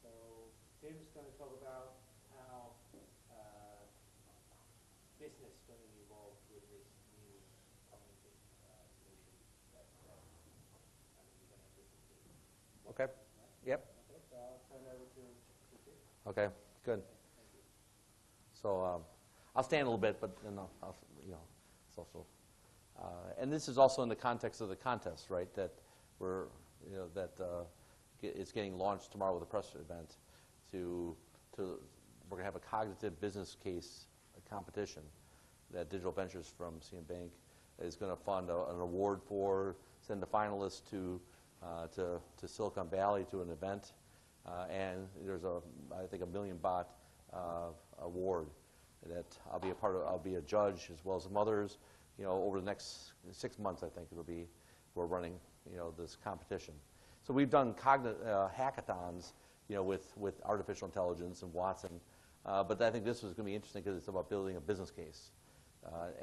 So Tim's going to talk about how business is going to evolve with this new cognitive solution that we're going to listen to. Okay. Yep. Okay, so I'll turn over to Tim. Okay. Good. Thank you. So I'll stand a little bit, but then it's also, and this is also in the context of the contest, right? That we're, it's getting launched tomorrow with a press event. We're going to have a cognitive business case competition that Digital Ventures from CM Bank is going to fund an award for, send the finalists to Silicon Valley to an event, and there's I think $1 million baht award that I'll be a part of. I'll be a judge as well as some others. Over the next 6 months, I think we're running this competition. So we've done hackathons with artificial intelligence and Watson, but I think this was going to be interesting because it's about building a business case,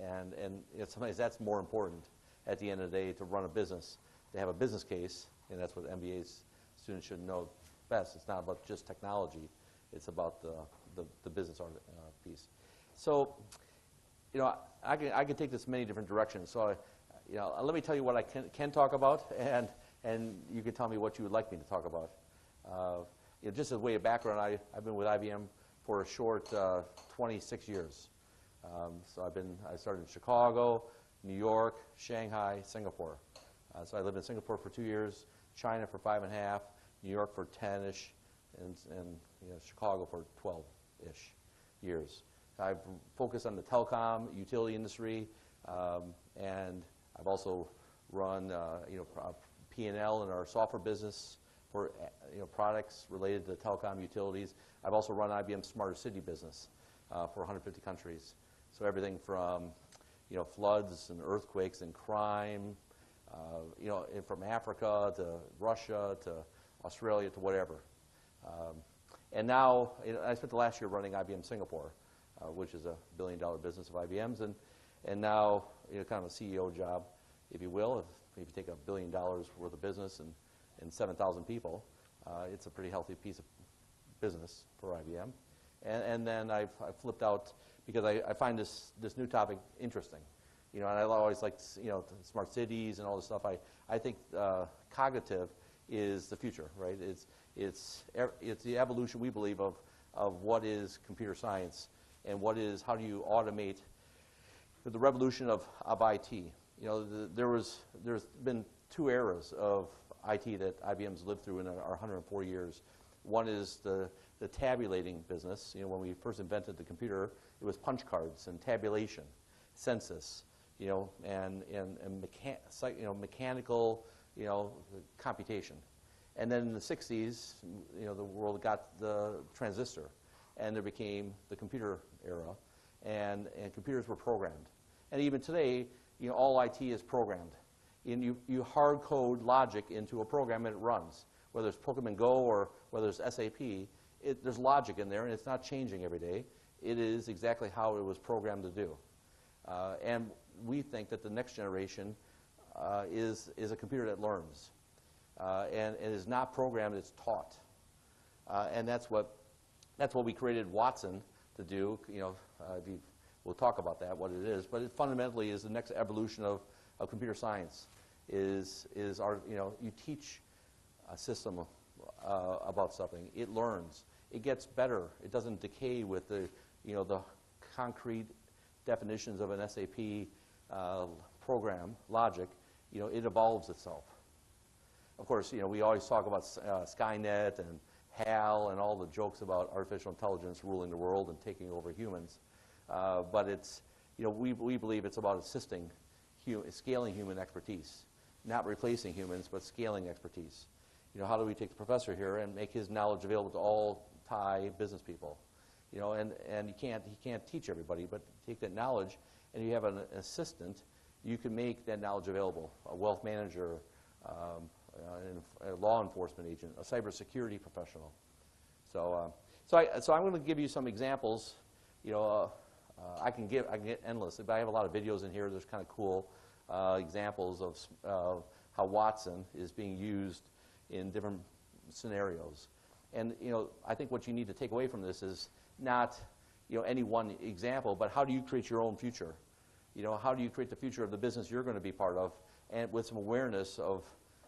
and sometimes that's more important at the end of the day to run a business, to have a business case, and that's what MBA students should know best. It's not about just technology; it's about the business piece. So, I can take this many different directions. So, let me tell you what I can talk about, and you can tell me what you would like me to talk about. Just as a way of background, I've been with IBM for a short 26 years. So I started in Chicago, New York, Shanghai, Singapore. So I lived in Singapore for 2 years, China for 5.5, New York for 10-ish, and Chicago for 12-ish years. I've focused on the telecom, utility industry, and I've also run P&L in our software business for products related to telecom utilities. I've also run IBM Smarter City business for 150 countries. So everything from floods and earthquakes and crime, from Africa to Russia to Australia to whatever. And now I spent the last year running IBM Singapore, which is a $1 billion business of IBM's, and now kind of a CEO job, if you will. If you take $1 billion worth of business and 7,000 people, it's a pretty healthy piece of business for IBM. And then I've flipped out because I find this new topic interesting. And I always liked smart cities and all this stuff. I think cognitive is the future, right? It's the evolution, we believe, of what is computer science and how do you automate the revolution of IT. There's been 2 eras of IT that IBM's lived through in our 104 years. One is the tabulating business. When we first invented the computer, it was punch cards and tabulation, census, and mechanical, computation. And then in the 60s, the world got the transistor, and there became the computer era, and computers were programmed. And even today, all IT is programmed. And you hard code logic into a program and it runs. Whether it's Pokemon Go or whether it's SAP, there's logic in there, and it's not changing every day. It is exactly how it was programmed to do. And we think that the next generation is a computer that learns. And it is not programmed, it's taught. And that's what we created Watson to do. We'll talk about that, what it is. But it fundamentally is the next evolution of computer science. Is you teach a system about something, it learns, it gets better, it doesn't decay with the concrete definitions of an SAP program logic. It evolves itself. Of course, we always talk about Skynet and HAL and all the jokes about artificial intelligence ruling the world and taking over humans. But it's, we believe it's about assisting, scaling human expertise, not replacing humans, but scaling expertise. How do we take the professor here and make his knowledge available to all Thai business people? And he can't teach everybody, but take that knowledge, and you have an assistant, you can make that knowledge available. A wealth manager, a law enforcement agent, a cybersecurity professional. So I'm going to give you some examples. I can get endless, but I have a lot of videos in here. There's kind of cool examples of how Watson is being used in different scenarios. And I think what you need to take away from this is not any one example, but how do you create your own future? How do you create the future of the business you're going to be part of, and with some awareness of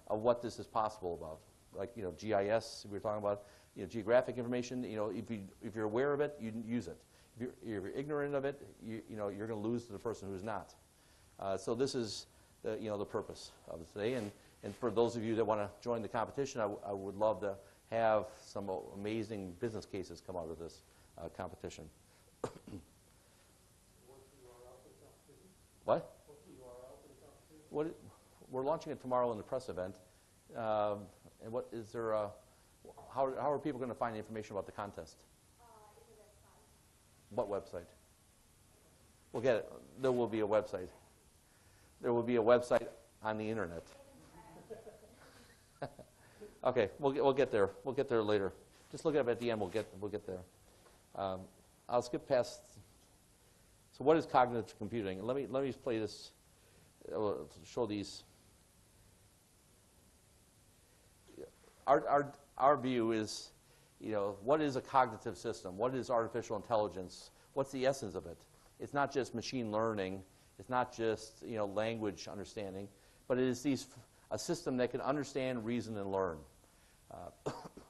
what this is possible about. Like GIS, we were talking about geographic information. If you're aware of it, you use it. If you're ignorant of it, you're going to lose to the person who's not. So this is the purpose of it today. And for those of you that want to join the competition, I would love to have some amazing business cases come out of this competition. What's the URL for the competition? What? What's the URL for the competition? We're launching it tomorrow in the press event. And what is there? How are people going to find information about the contest? What website? We'll get it. There will be a website. There will be a website on the internet. Okay, we'll get there. We'll get there later. Just look at it at the end. We'll get there. I'll skip past. So, what is cognitive computing? Let me just play this. Show these. Our view is, what is a cognitive system? What is artificial intelligence? What's the essence of it? It's not just machine learning. It's not just language understanding, but it is a system that can understand, reason, and learn.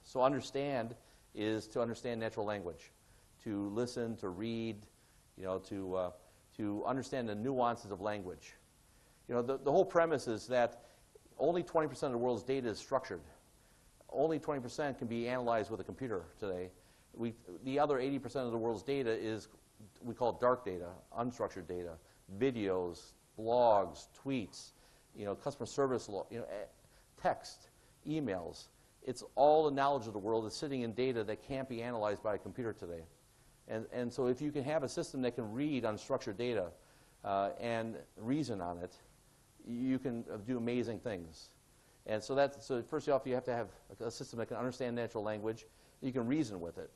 So understand is to understand natural language, to listen, to read, to understand the nuances of language. The whole premise is that only 20% of the world's data is structured. Only 20% can be analyzed with a computer today. The other 80% of the world's data is, we call it dark data, unstructured data, videos, blogs, tweets, customer service, text, emails. It's all the knowledge of the world is sitting in data that can't be analyzed by a computer today. And so if you can have a system that can read unstructured data and reason on it, you can do amazing things. And so first off, you have to have a system that can understand natural language. You can reason with it.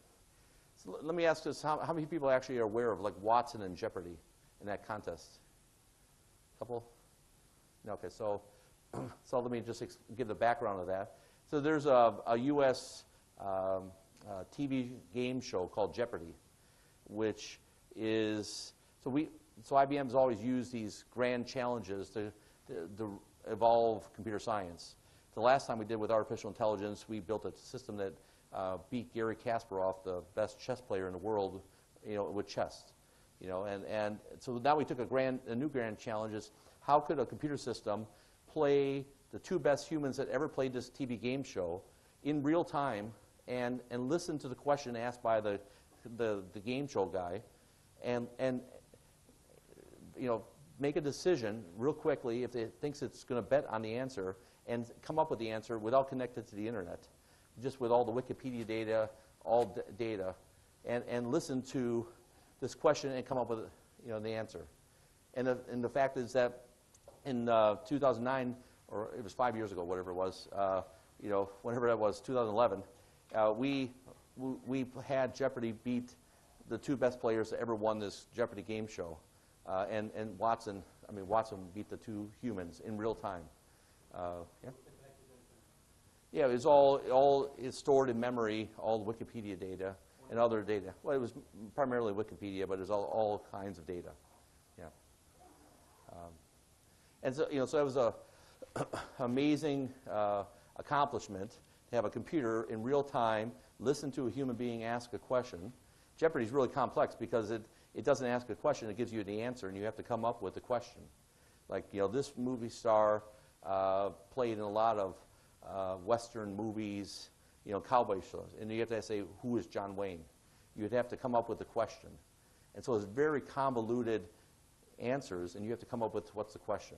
So let me ask this: how many people actually are aware of Watson and Jeopardy in that contest? Couple? No, okay, so let me just give the background of that. So there's a U.S. TV game show called Jeopardy, which is so IBM's always used these grand challenges to evolve computer science. The last time we did with artificial intelligence, we built a system that beat Garry Kasparov, the best chess player in the world, with chess. And so now we took a new grand challenge is how could a computer system play the two best humans that ever played this TV game show in real time and listen to the question asked by the game show guy and make a decision real quickly if it thinks it's going to bet on the answer and come up with the answer without connecting to the internet, just with all the Wikipedia data, data, and listen to this question and come up with the answer. And the fact is that in 2009, or it was 5 years ago, whatever it was, whenever that was, 2011, we had Jeopardy beat the two best players that ever won this Jeopardy game show. And Watson beat the two humans in real time. Yeah? Yeah, it was all is stored in memory, all the Wikipedia data and other data. Well, it was primarily Wikipedia, but it was all kinds of data. Yeah. And so, so that was a amazing accomplishment to have a computer in real time listen to a human being ask a question. Jeopardy is really complex because it doesn't ask a question, it gives you the answer, and you have to come up with the question. Like, this movie star played in a lot of Western movies, cowboy shows, and you have to say, who is John Wayne? You'd have to come up with the question. And so it's very convoluted answers, and you have to come up with what's the question.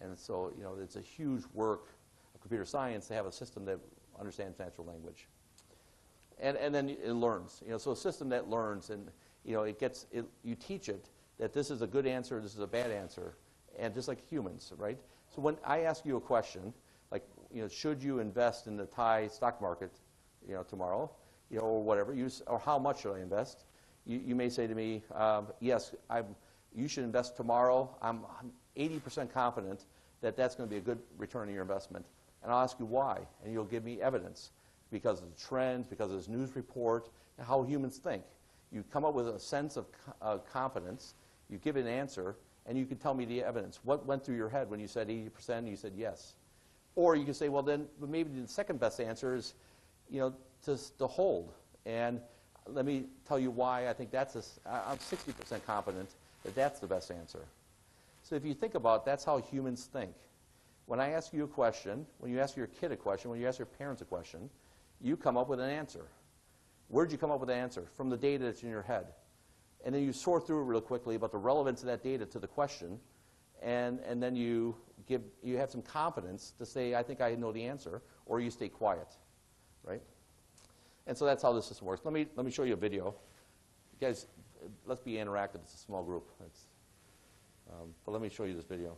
And so, it's a huge work of computer science to have a system that understands natural language. And then it learns. So a system that learns, and you teach it that this is a good answer, this is a bad answer, and just like humans, right? So when I ask you a question, like, should you invest in the Thai stock market, tomorrow, or whatever, or how much should I invest? You may say to me, yes, you should invest tomorrow. I'm 80% confident that that's going to be a good return on your investment. And I'll ask you why, and you'll give me evidence. because of the trends, because of this news report, and how humans think. You come up with a sense of confidence, you give an answer, and you can tell me the evidence. What went through your head when you said 80% and you said yes? Or you can say, well, then maybe the second best answer is, to hold. And let me tell you why I think I'm 60% confident that that's the best answer. So if you think about it, that's how humans think. When I ask you a question, when you ask your kid a question, when you ask your parents a question, you come up with an answer. Where'd you come up with the answer? From the data that's in your head. And then you sort through it real quickly about the relevance of that data to the question, and then you have some confidence to say, I think I know the answer, or you stay quiet, right? And so that's how the system works. Let me show you a video. You guys, let's be interactive. It's a small group. But let me show you this video.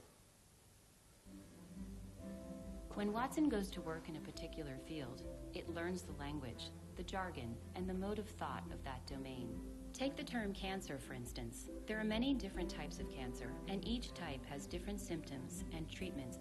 When Watson goes to work in a particular field, it learns the language, the jargon, and the mode of thought of that domain. Take the term cancer, for instance. There are many different types of cancer, and each type has different symptoms and treatments.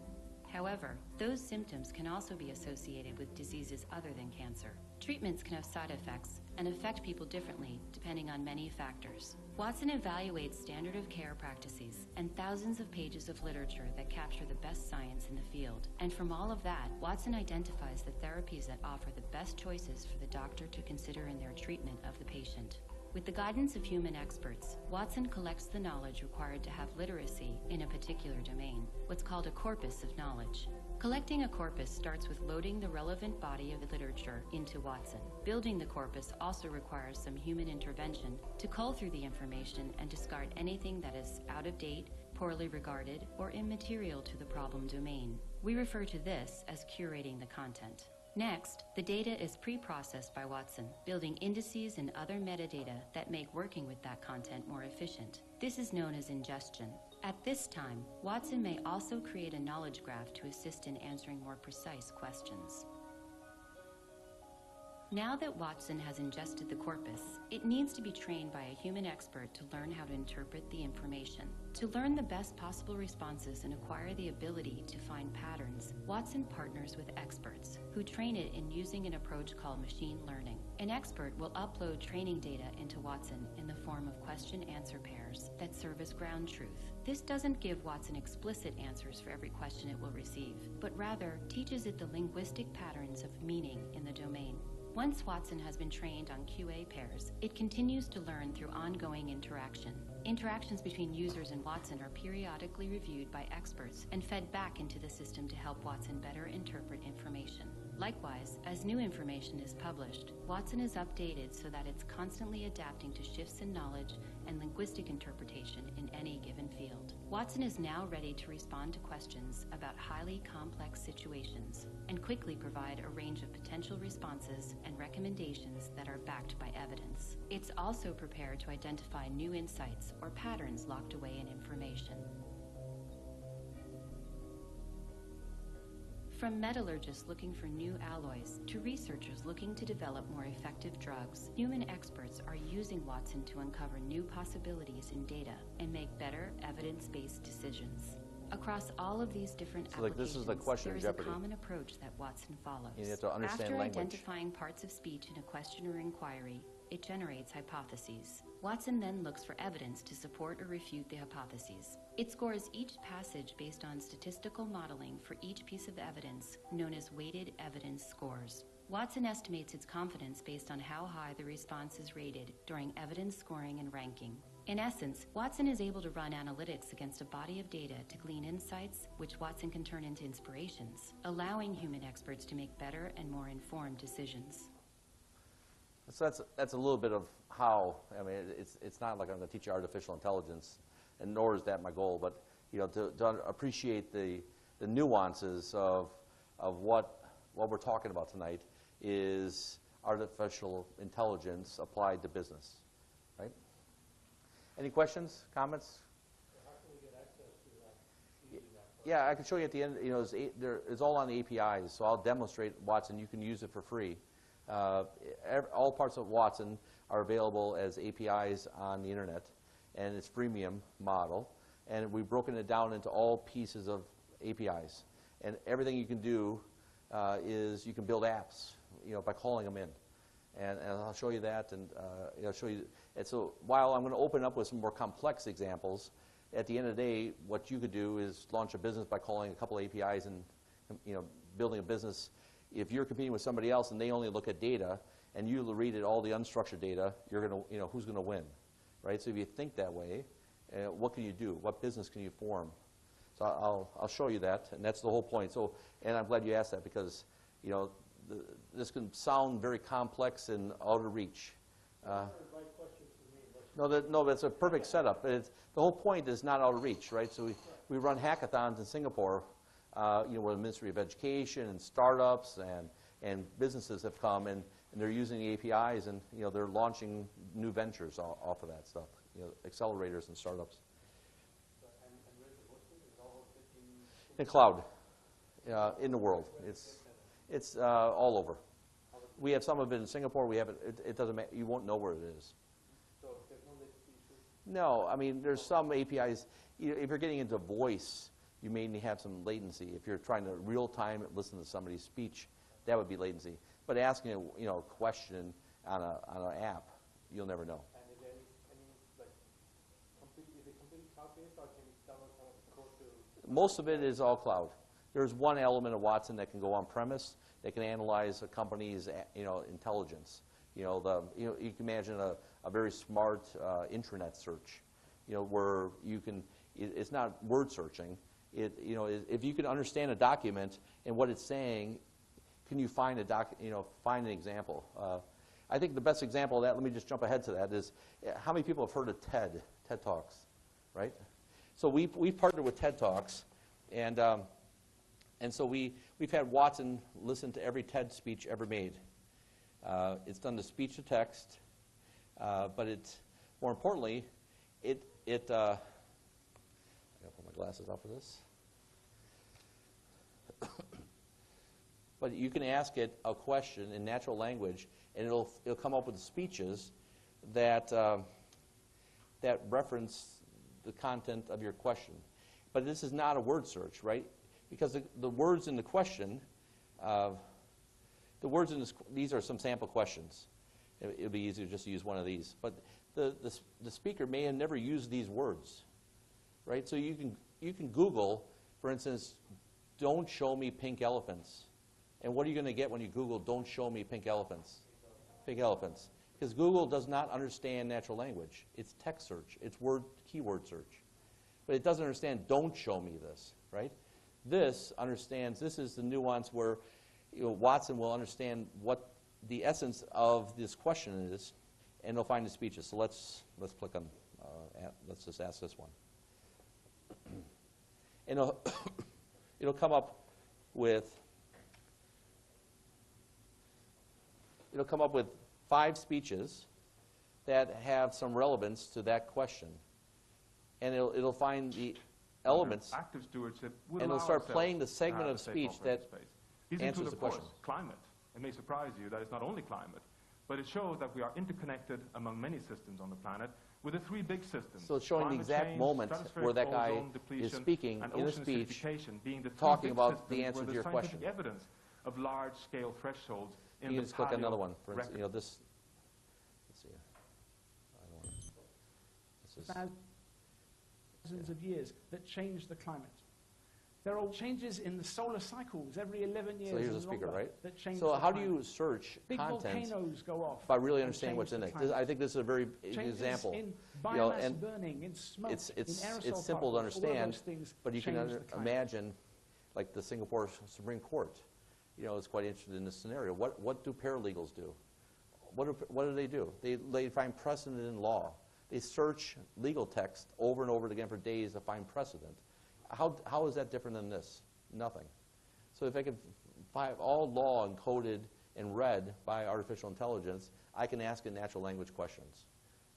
However, those symptoms can also be associated with diseases other than cancer. Treatments can have side effects and affect people differently depending on many factors. Watson evaluates standard of care practices and thousands of pages of literature that capture the best science in the field. And from all of that, Watson identifies the therapies that offer the best choices for the doctor to consider in their treatment of the patient. With the guidance of human experts, Watson collects the knowledge required to have literacy in a particular domain, what's called a corpus of knowledge. Collecting a corpus starts with loading the relevant body of the literature into Watson. Building the corpus also requires some human intervention to cull through the information and discard anything that is out of date, poorly regarded, or immaterial to the problem domain. We refer to this as curating the content. Next, the data is pre-processed by Watson, building indices and other metadata that make working with that content more efficient. This is known as ingestion. At this time, Watson may also create a knowledge graph to assist in answering more precise questions. Now that Watson has ingested the corpus, it needs to be trained by a human expert to learn how to interpret the information. To learn the best possible responses and acquire the ability to find patterns, Watson partners with experts who train it in using an approach called machine learning. An expert will upload training data into Watson in the form of question-answer pairs that serve as ground truth. This doesn't give Watson explicit answers for every question it will receive, but rather teaches it the linguistic patterns of meaning in the domain. Once Watson has been trained on QA pairs, it continues to learn through ongoing interaction. Interactions between users and Watson are periodically reviewed by experts and fed back into the system to help Watson better interpret information. Likewise, as new information is published, Watson is updated so that it's constantly adapting to shifts in knowledge and linguistic interpretation in any given field. Watson is now ready to respond to questions about highly complex situations and quickly provide a range of potential responses and recommendations that are backed by evidence. It's also prepared to identify new insights or patterns locked away in information. From metallurgists looking for new alloys to researchers looking to develop more effective drugs, human experts are using Watson to uncover new possibilities in data and make better evidence-based decisions. Across all of these different applications, this is the question there is Jeopardy. a common approach that Watson follows. You have to understand After language. identifying parts of speech in a question or inquiry, it generates hypotheses. Watson then looks for evidence to support or refute the hypotheses. It scores each passage based on statistical modeling for each piece of evidence, known as weighted evidence scores. Watson estimates its confidence based on how high the response is rated during evidence scoring and ranking. In essence, Watson is able to run analytics against a body of data to glean insights, which Watson can turn into inspirations, allowing human experts to make better and more informed decisions. So that's a little bit of how. I mean, it's not like I'm going to teach you artificial intelligence, and nor is that my goal. But to appreciate the nuances of what we're talking about tonight is artificial intelligence applied to business, right? Any questions, comments? How can we get access to that using that? Yeah, I can show you at the end. It's all on the APIs, so I'll demonstrate Watson. You can use it for free. All parts of Watson are available as APIs on the internet, and it's freemium model. And we've broken it down into all pieces of APIs. And everything you can do is you can build apps. by calling them in. And I'll show you that, and I'll show you. And so while I'm going to open up with some more complex examples, at the end of the day, what you could do is launch a business by calling a couple APIs and building a business. If you're competing with somebody else and they only look at data, and you read it all the unstructured data, you're going to, who's going to win, right? So if you think that way, what can you do? What business can you form? So I'll show you that, and that's the whole point. So, and I'm glad you asked that because, this can sound very complex and out of reach. No, that's a perfect setup. The whole point is not out of reach, right? So we run hackathons in Singapore, where the Ministry of Education and startups and businesses have come and they're using the APIs and they're launching new ventures off of that stuff, accelerators and startups. And where's it hosted? Is it all hosted In the cloud, in the world. It's all over. We have some of it in Singapore. We have it. It doesn't matter. You won't know where it is. So there's no latency issues? No, I mean there's some APIs. If you're getting into voice, you may have some latency. If you're trying to real time listen to somebody's speech, that would be latency. But asking a question on an app, you'll never know. And is there any like is it completely cloud based, or can you download some of the code to? Most of it is all cloud. There's one element of Watson that can go on premise. That can analyze a company's intelligence. You can imagine a very smart intranet search, where you can. It's not word searching. If you can understand a document and what it's saying, can you find find an example? I think the best example of that. Let me just jump ahead to that. Is how many people have heard of TED Talks, right? So we've partnered with TED Talks, and so we've had Watson listen to every TED speech ever made. It's done the speech to text, but more importantly, I gotta put my glasses on for this. But you can ask it a question in natural language, and it'll come up with speeches that reference the content of your question. But this is not a word search, right? Because the words in the question, these are some sample questions. It'll be easier just to use one of these. But the speaker may have never used these words, right? So you can Google, for instance, "Don't show me pink elephants," and what are you going to get when you Google "Don't show me pink elephants"? Pink elephants, because Google does not understand natural language. It's text search. It's keyword search, but it doesn't understand "Don't show me this," right? This understands, this is the nuance where Watson will understand what the essence of this question is, and it'll find the speeches. So let's click on, let's just ask this one. And it'll come up with 5 speeches that have some relevance to that question. And it'll find the elements, active stewardship would and it'll allow start playing the segment of a safe speech operating that space. These answers include, the of course, question. Climate. It may surprise you that it's not only climate, but it shows that we are interconnected among many systems on the planet with the 3 big systems. So it's showing the climate exact change, moment where that guy ozone is depletion, speaking and in a ocean speech, acidification being the 3 talking big about systems the answer where to your scientific question. evidence of large-scale thresholds in You the can just click on another one. For record. instance, this. Let's see. I don't want to. This is. Thousands of years that change the climate. There are changes in the solar cycles every 11 years. So here's and the speaker, longer right? That change So the how do climate. you search Big content volcanoes go off by really and understanding change what's in the it? climate. I think this is a very Changes example. in You know, biomass and burning, in smoke, it's in aerosol it's simple to particles, all of understand, those things but you can change the climate. imagine, like the Singapore Supreme Court. Is quite interested in this scenario. What do paralegals do? What do they do? They find precedent in law. They search legal text over and over again for days to find precedent. How is that different than this? Nothing. So if I could find all law encoded and read by artificial intelligence, I can ask it natural language questions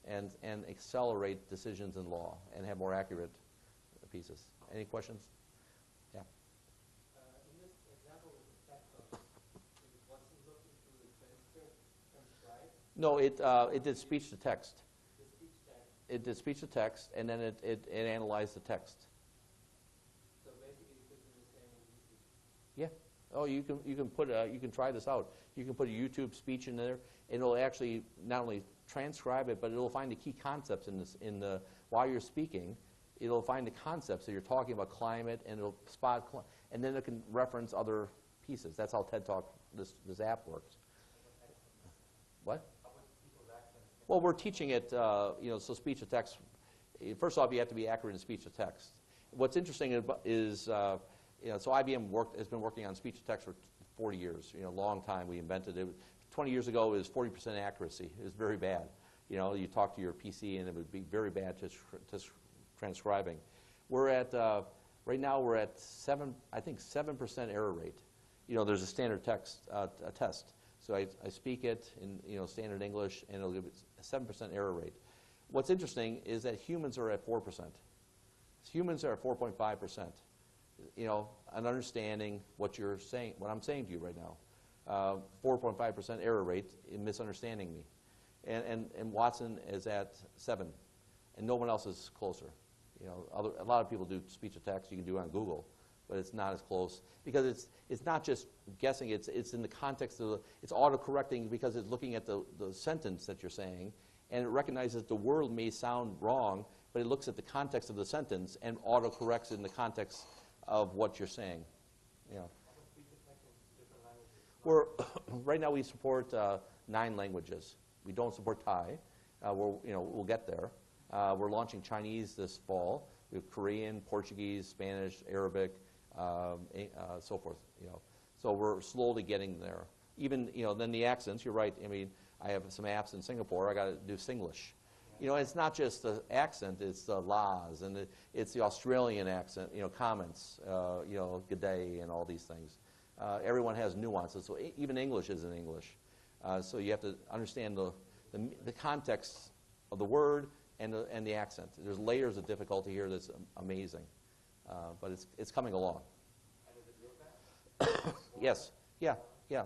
and accelerate decisions in law and have more accurate pieces. Any questions? Yeah. In this example with the text box, is it Watson looking through the transcript transcribed? No, it did speech to text. The speech text. It did speech to text, and then it analyzed the text. So basically, it could do the same with YouTube. Yeah. Oh, you can try this out. You can put a YouTube speech in there, and it'll actually not only transcribe it, but it'll find the key concepts while you're speaking. It'll find the concepts that you're talking about climate, and it'll spot, and then it can reference other pieces. That's how TED Talk, this app works. What? Well, we're teaching it, so speech to text. First off, you have to be accurate in speech to text. What's interesting is, so IBM has been working on speech to text for 40 years. A long time. We invented it. 20 years ago, it was 40% accuracy. It was very bad. You talk to your PC, and it would be very bad to transcribing. We're at right now. We're at 7% error rate. There's a standard text a test. So I speak it in standard English, and it'll give it a 7% error rate. What's interesting is that humans are at 4%. Humans are at 4.5%. An understanding what you're saying, what I'm saying to you right now. 4.5% error rate in misunderstanding me, and Watson is at 7, and no one else is closer. A lot of people do speech to text. You can do it on Google, but it's not as close because it's not just guessing. It's in the context of it's auto-correcting because it's looking at the sentence that you're saying, and it recognizes the word may sound wrong, but it looks at the context of the sentence and auto-corrects in the context of what you're saying. Right now we support 9 languages. We don't support Thai. We'll get there. We're launching Chinese this fall. We have Korean, Portuguese, Spanish, Arabic, so forth. So we're slowly getting there. Even then the accents. You're right. I mean, I have some apps in Singapore. I got to do Singlish. It's not just the accent. It's the laws, and it's the Australian accent. Comments. Good day, and all these things. Everyone has nuances. So even English isn't English. So you have to understand the context of the word and the accent. There's layers of difficulty here that's amazing, but it's coming along. And is it real time? Yes. Yeah.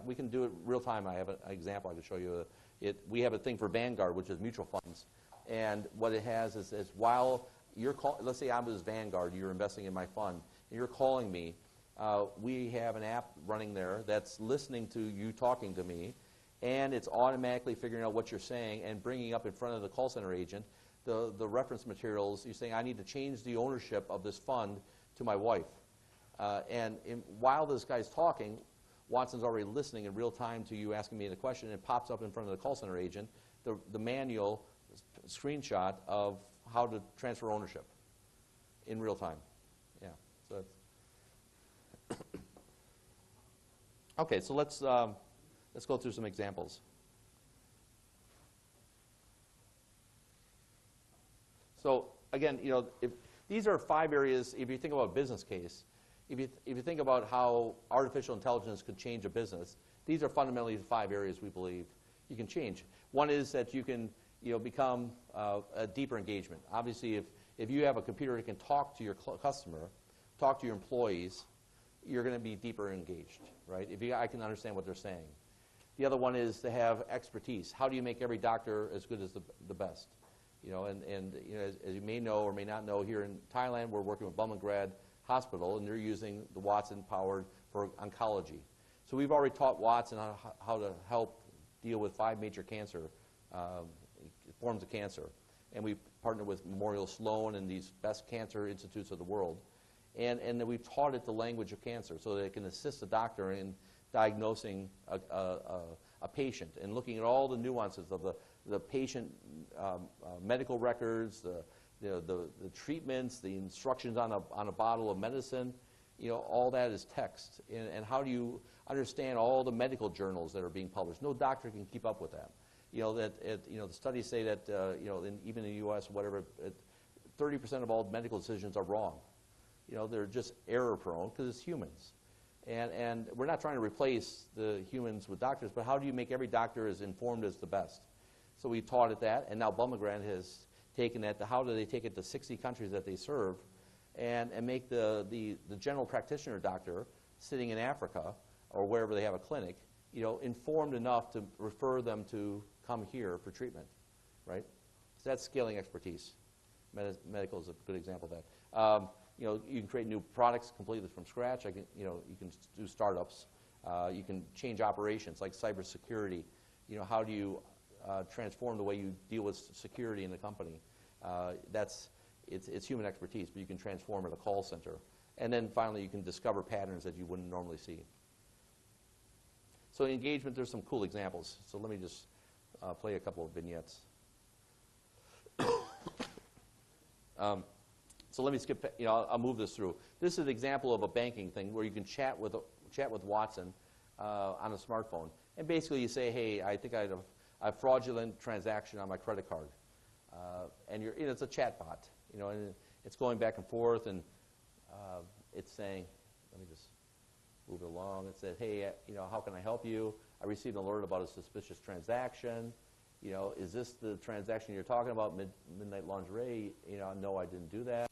We can do it real time. I have an example I can show you. We have a thing for Vanguard, which is mutual funds, and what it has is while you're let's say I was Vanguard, you're investing in my fund, and you're calling me. We have an app running there that's listening to you talking to me, and it's automatically figuring out what you're saying and bringing up in front of the call center agent the reference materials. You're saying, I need to change the ownership of this fund to my wife. While this guy's talking, Watson's already listening in real time to you asking me the question, and it pops up in front of the call center agent, the manual screenshot of how to transfer ownership in real time. Yeah, so that's okay, so let's go through some examples. So again, if these are 5 areas. If you think about a business case, if you think about how artificial intelligence could change a business, these are fundamentally the 5 areas we believe you can change. One is that you can become a deeper engagement. Obviously, if you have a computer that can talk to your customer, talk to your employees, you're going to be deeper engaged, right? I can understand what they're saying. The other one is to have expertise. How do you make every doctor as good as the best? As you may know or may not know, here in Thailand, we're working with Bumrungrad Hospital, and they're using the Watson powered for oncology. So we've already taught Watson how to help deal with 5 major cancer forms of cancer. And we partnered with Memorial Sloan and these best cancer institutes of the world. And then we've taught it the language of cancer so that it can assist the doctor in diagnosing a patient and looking at all the nuances of the patient medical records, the treatments, the instructions on a bottle of medicine. All that is text. And how do you understand all the medical journals that are being published? No doctor can keep up with that. The studies say that even in the U.S., 30% of all medical decisions are wrong. They're just error prone because it's humans. And we're not trying to replace the humans with doctors, but how do you make every doctor as informed as the best? So we taught it that, and now Bumrungrad has taken that to how do they take it to 60 countries that they serve and make the general practitioner doctor sitting in Africa or wherever they have a clinic, informed enough to refer them to come here for treatment, right? So that's scaling expertise. Medical is a good example of that. You can create new products completely from scratch. You can do startups. You can change operations like cybersecurity. You know, how do you transform the way you deal with security in the company? It's human expertise, but you can transform it a call center. And then finally, you can discover patterns that you wouldn't normally see. So in engagement, there's some cool examples. So let me just play a couple of vignettes. So let me skip, I'll move this through. This is an example of a banking thing where you can chat with Watson on a smartphone. And basically you say, hey, I think I had a fraudulent transaction on my credit card. And it's a chat bot, and it's going back and forth, and it's saying, let me just move it along. It said, hey, how can I help you? I received an alert about a suspicious transaction. Is this the transaction you're talking about, Midnight Lingerie? No, I didn't do that.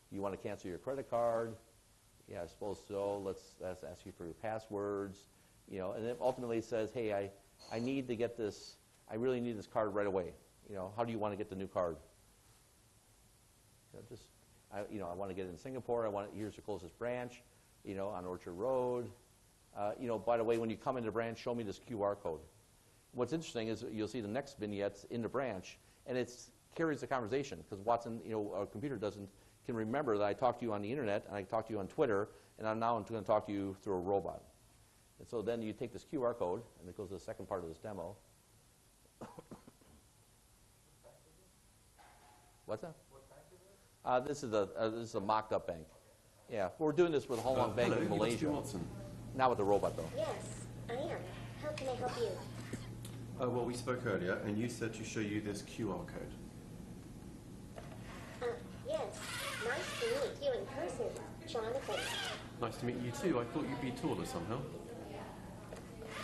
You want to cancel your credit card? Yeah, I suppose so. Let's ask you for your passwords. And then ultimately it says, hey, I need to get this. I really need this card right away. How do you want to get the new card? I want to get it in Singapore. Here's the closest branch, on Orchard Road. By the way, when you come into the branch, show me this QR code. What's interesting is you'll see the next vignettes in the branch, and it carries the conversation because Watson, a computer can remember that I talked to you on the internet and I talked to you on Twitter, and I'm going to talk to you through a robot. And so then you take this QR code, and it goes to the second part of this demo. What's that? This is a mocked-up bank. Yeah, we're doing this with Hong Kong Bank in Malaysia. Not with the robot, though. Yes, I am. How can I help you? Well, we spoke earlier, and you said to show you this QR code. Yes. Nice to meet you in person, Jonathan. Nice to meet you too. I thought you'd be taller somehow.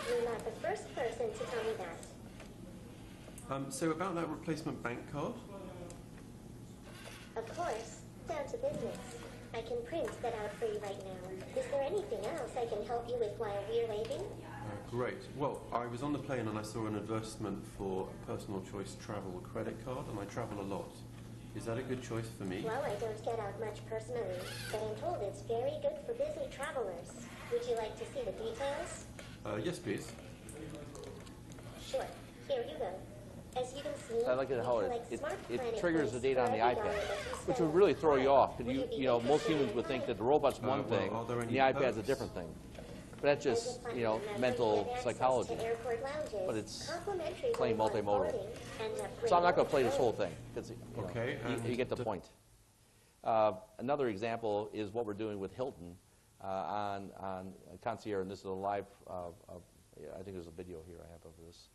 You're not the first person to tell me that. So about that replacement bank card? Of course. Down to business. I can print that out for you right now. Is there anything else I can help you with while we're waiting? Great. Well, I was on the plane and I saw an advertisement for a personal choice travel credit card, and I travel a lot. Is that a good choice for me? Well, I don't get out much personally, but I'm told it's very good for busy travelers. Would you like to see the details? Yes, please. Sure. Here you go. As you can see, I like it how it triggers the data on the iPad, which would would really throw you off. Because most humans would think that the robot's one thing, and the iPad's a different thing. But that's just, mental psychology. But it's playing multimodal. So I'm not going to play this whole thing, because you get the point. Another example is what we're doing with Hilton on Concierge, and this is a live, I think there's a video here I have of this.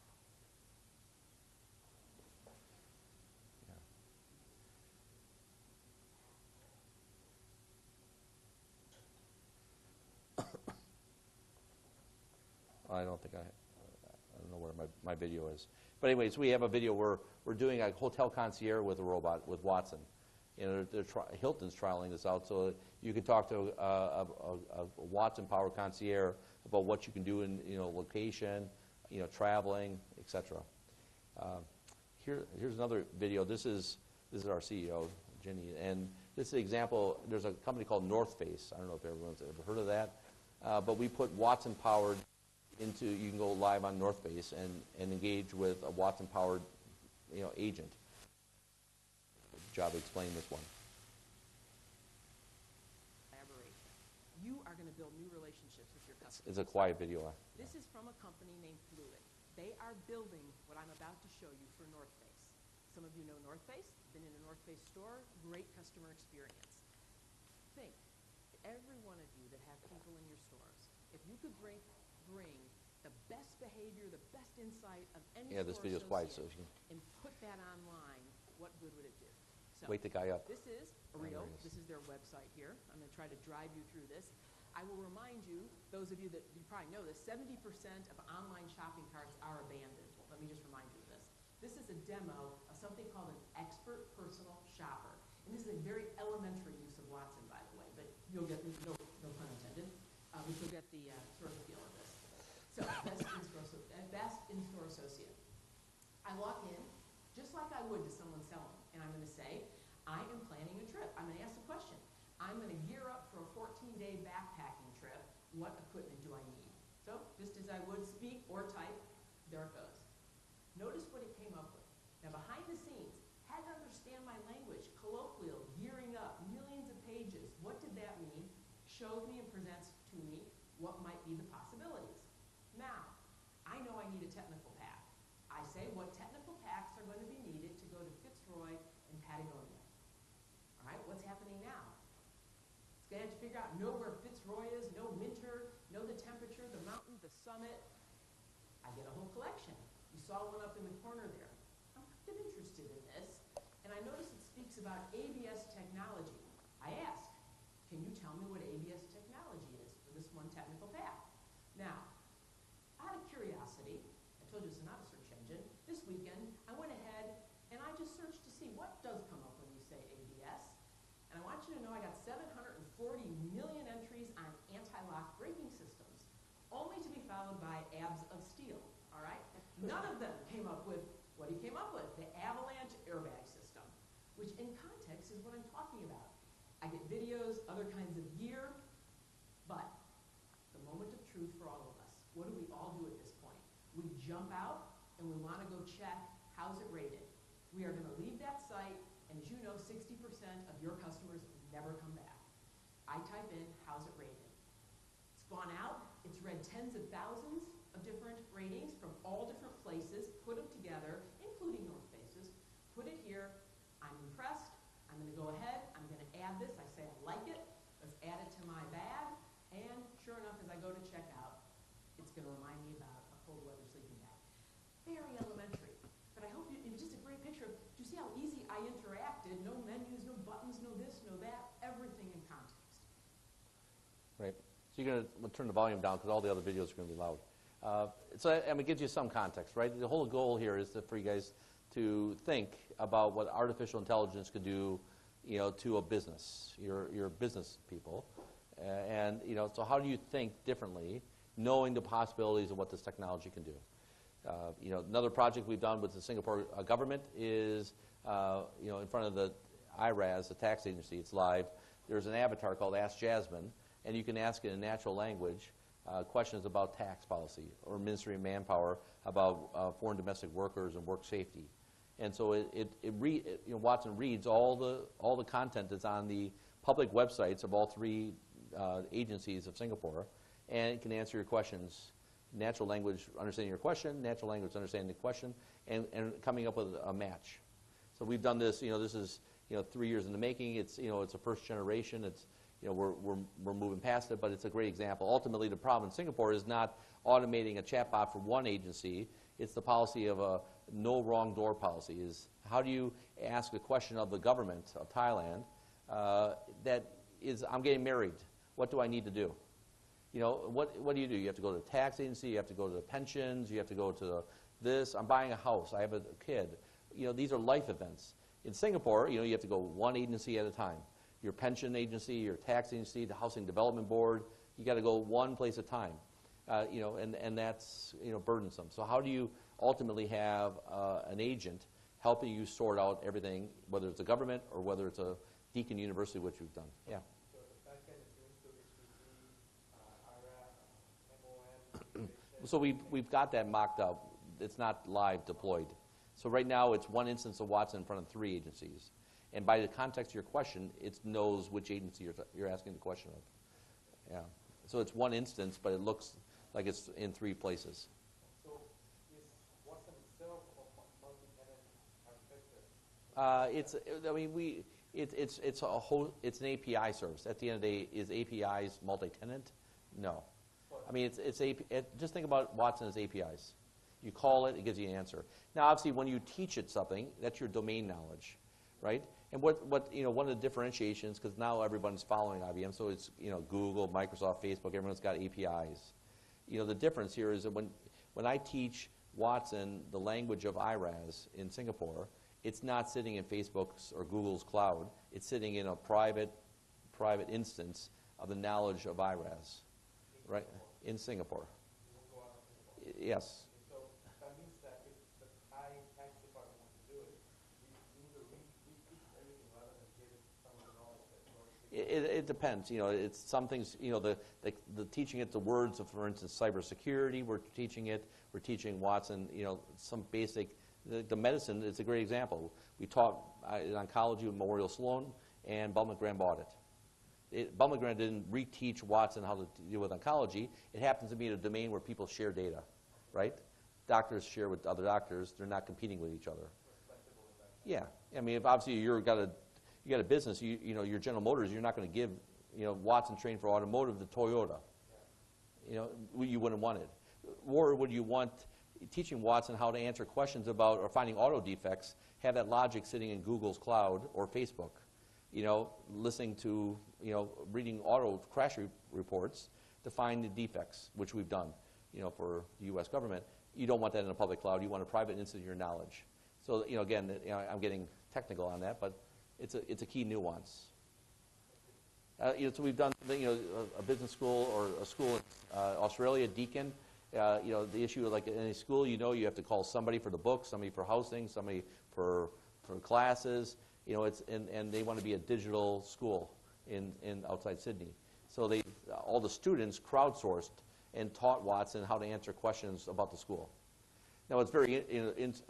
I don't know where my video is. But anyways, we have a video where we're doing a hotel concierge with a robot, with Watson. Hilton's trialing this out, so you can talk to a Watson-powered concierge about what you can do in location, traveling, etc. Here's another video. This is our CEO, Jenny, and this is an example. There's a company called North Face. I don't know if everyone's ever heard of that, but we put Watson-powered you can go live on North Face and engage with a Watson-powered, agent. Job to explain this one. Collaboration. You are going to build new relationships with your customers. It's a quiet video. This is from a company named Fluid. They are building what I'm about to show you for North Face. Some of you know North Face, been in a North Face store, great customer experience. Think, every one of you that have people in your stores, if you could bring the best behavior, the best insight of any this video is quiet, so and put that online, what good would it do? So wake the guy up. This is real. This is their website here. I'm going to try to drive you through this. I will remind you, those of you that you probably know this, 70% of online shopping carts are abandoned. Let me just remind you of this. This is a demo of something called an expert personal shopper. And this is a very elementary use of Watson, by the way, but you'll get, no pun intended, but you'll get the sort of feel of this. So, best in-store associate. I walk in just like I would to someone selling, and I'm going to say, I am planning a trip. I'm going to ask the question. I'm going to gear up for a 14-day backpacking trip. what equipment do I need? So just as I would speak or type, there it goes. Notice what it came up with. Now behind the scenes, had to understand my language, colloquial, gearing up, millions of pages. What did that mean? Shows me and presents to me what might be the possibilities. Now, I know I need a technical pack. I say what technical packs are going to be needed to go to Fitzroy and Patagonia. All right, what's happening now? It's going to have to figure out, know where Fitzroy is, know winter, know the temperature, the mountain, the summit. I get a whole collection. You saw one up in the corner there. I'm kind of interested in this, and I notice it speaks about ABS technology. I ask, can you tell me what ABS technology is for this one technical pack? Now, out of curiosity, I told you this is not a search engine, this weekend I went ahead and I just searched to see what does come up when you say ABS. And I want you to know I got 740 million entries on anti-lock braking systems, only to be followed by abs of steel, all right? None of them came up with what he came up with, the avalanche airbag system, which in context is what I'm talking about. I get videos, other kinds of gear, but the moment of truth for all of us, what do we all do at this point? We jump out and we want to go check, how's it rated? We are going to leave that site, and as you know, 60% of your customers never come back. I type in, how's it rated? It's gone out, it's read tens of thousands of different ratings from all different places, put them together, including North Faces, put it here, I'm impressed, I'm going to go ahead, I'm going to add this, I say I like it, let's add it to my bag, and sure enough, as I go to check out, it's going to remind me about a cold weather sleeping bag. Very elementary, but I hope it was just a great picture of, do you see how easy I interacted? No menus, no buttons, no this, no that, everything in context. Right. So you're going to turn the volume down because all the other videos are going to be loud. So it gives you some context, right? The whole goal here is for you guys to think about what artificial intelligence could do, to a business, your business people, and so how do you think differently, knowing the possibilities of what this technology can do? Another project we've done with the Singapore government is, in front of the IRAS, the tax agency. It's live. There's an avatar called Ask Jasmine, and you can ask it in natural language questions about tax policy, or Ministry of Manpower about foreign domestic workers and work safety. And so Watson reads all the content that's on the public websites of all three agencies of Singapore, and it can answer your questions. Natural language understanding your question, natural language understanding the question, and coming up with a match. So we've done this. This is 3 years in the making. It's it's a first generation. It's we're moving past it, but it's a great example. Ultimately, the problem in Singapore is not automating a chatbot for one agency. It's the policy of a no wrong door policy. Is how do you ask a question of the government of Thailand that is, I'm getting married. What do I need to do? What do? You have to go to the tax agency. You have to go to the pensions. You have to go to this. I'm buying a house. I have a kid. These are life events. In Singapore, you have to go one agency at a time. Your pension agency, your tax agency, the housing development board. You got to go one place at a time. And that's burdensome. So how do you ultimately have an agent helping you sort out everything, whether it's a government or whether it's a Deakin University, which we've done? Yeah. So the backend is doing through HPC, IRAP, MOM. So we've got that mocked up. It's not live deployed. So right now it's one instance of Watson in front of three agencies. And by the context of your question, it knows which agency you're asking the question of. Yeah. So it's one instance, but it looks like it's in three places. So is Watson itself a multi-tenant architecture? It's an API service. At the end of the day, is APIs multi-tenant? No. Just think about Watson as APIs. You call it, it gives you an answer. Now, obviously, when you teach it something, that's your domain knowledge, right? And what one of the differentiations, because now everyone's following IBM, so it's Google, Microsoft, Facebook, everyone's got APIs. The difference here is that when I teach Watson the language of IRAS in Singapore, it's not sitting in Facebook's or Google's cloud. It's sitting in a private instance of the knowledge of IRAS, right? In Singapore. Yes. So that means that if the Thai tax department wants to do it, we need to reteach everything rather than give it someone else that's already It depends. You know, it's some things. You know, the teaching it the words of, for instance, cybersecurity. We're teaching Watson. You know, some basic. The medicine is a great example. We taught in oncology with Memorial Sloan, and Bumlin-Graham bought it. Bumlin-Graham didn't reteach Watson how to deal with oncology. It happens to be in a domain where people share data, right? Doctors share with other doctors. They're not competing with each other. Yeah, I mean, if obviously you got a business, you know, your General Motors, you're not going to give, you know, Watson trained for automotive to Toyota. You know, you wouldn't want it. Or would you want teaching Watson how to answer questions about or finding auto defects, have that logic sitting in Google's cloud or Facebook, you know, listening to, you know, reading auto crash reports to find the defects, which we've done, you know, for the U.S. government. You don't want that in a public cloud. You want a private instance of your knowledge. So, you know, again, you know, I'm getting technical on that, but it's a key nuance. You know, so we've done, you know, a business school or a school in Australia, Deakin. You know, the issue, like in any school, you know, you have to call somebody for the books, somebody for housing, somebody for classes. You know, and they want to be a digital school in outside Sydney. So all the students crowdsourced and taught Watson how to answer questions about the school. Now, it's very,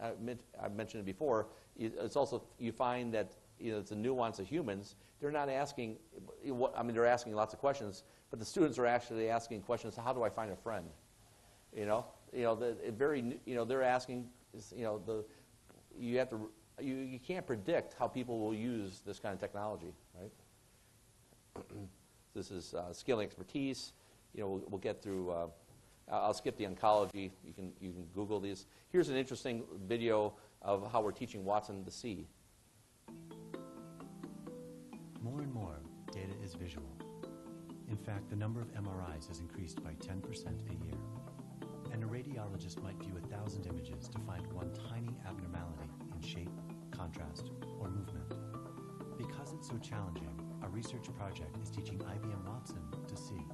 I've mentioned it before, it's also, you find that, you know, it's a nuance of humans. They're not asking, they're asking lots of questions, but the students are actually asking questions, how do I find a friend? You know, they're asking, you know, you can't predict how people will use this kind of technology, right? This is scaling expertise. You know, we'll get through. I'll skip the oncology. You can Google these. Here's an interesting video of how we're teaching Watson to see. More and more, data is visual. In fact, the number of MRIs has increased by 10% a year. And a radiologist might view 1,000 images to find one tiny abnormality in shape, contrast, or movement. Because it's so challenging, our research project is teaching IBM Watson to see.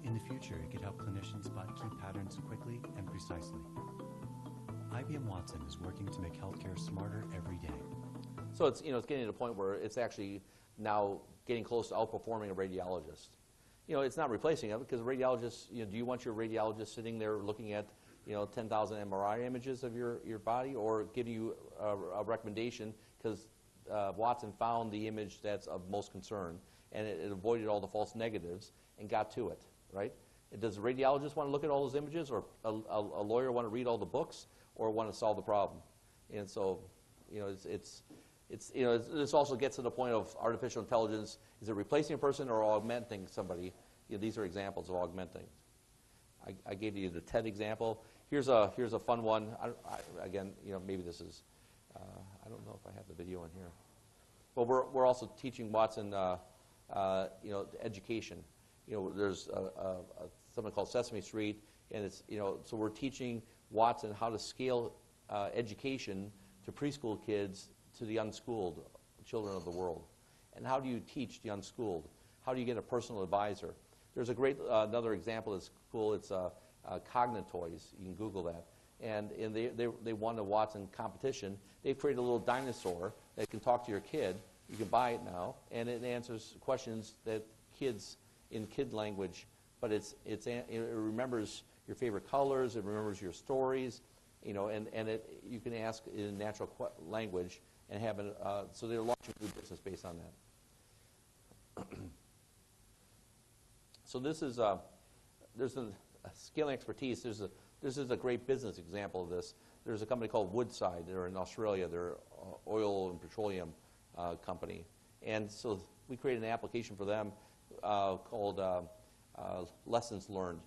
In the future, it could help clinicians spot key patterns quickly and precisely. IBM Watson is working to make healthcare smarter every day. So it's, you know, it's getting to a point where it's actually now getting close to outperforming a radiologist. You know, it's not replacing it because a radiologist, you know, do you want your radiologist sitting there looking at, you know, 10,000 MRI images of your body, or giving you a recommendation because Watson found the image that's of most concern and it avoided all the false negatives and got to it, right? Does a radiologist want to look at all those images, or a lawyer want to read all the books, or want to solve the problem? And so, you know, it's you know, this also gets to the point of artificial intelligence. Is it replacing a person or augmenting somebody? You know, these are examples of augmenting. I gave you the TED example. Here's a fun one. Again, you know, maybe this is. I don't know if I have the video in here. But we're also teaching Watson, you know, education. You know, there's something called Sesame Street, and it's, you know, so we're teaching Watson how to scale education to preschool kids to the unschooled children of the world. And how do you teach the unschooled? How do you get a personal advisor? There's a great, another example that's cool. It's Cognitoys. You can Google that. And they won a Watson competition. They've created a little dinosaur that can talk to your kid. You can buy it now, and it answers questions that kids in kid language. But it remembers your favorite colors. It remembers your stories. You know, and you can ask in natural language and have it. So they're launching a new business based on that. So this is there's a scaling expertise. This is a great business example of this. There's a company called Woodside. They're in Australia. They're an oil and petroleum company. And so we created an application for them called Lessons Learned.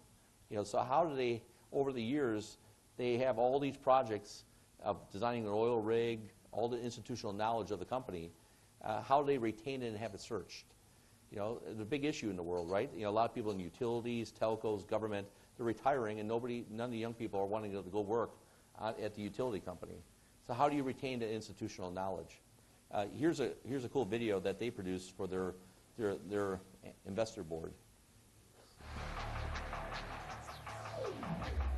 You know, so how do they, over the years, they have all these projects of designing an oil rig, all the institutional knowledge of the company. How do they retain it and have it searched? You know, it's a big issue in the world, right? You know, a lot of people in utilities, telcos, government, they're retiring, and none of the young people are wanting to go work at the utility company. So how do you retain the institutional knowledge? Here's a cool video that they produced for their investor board.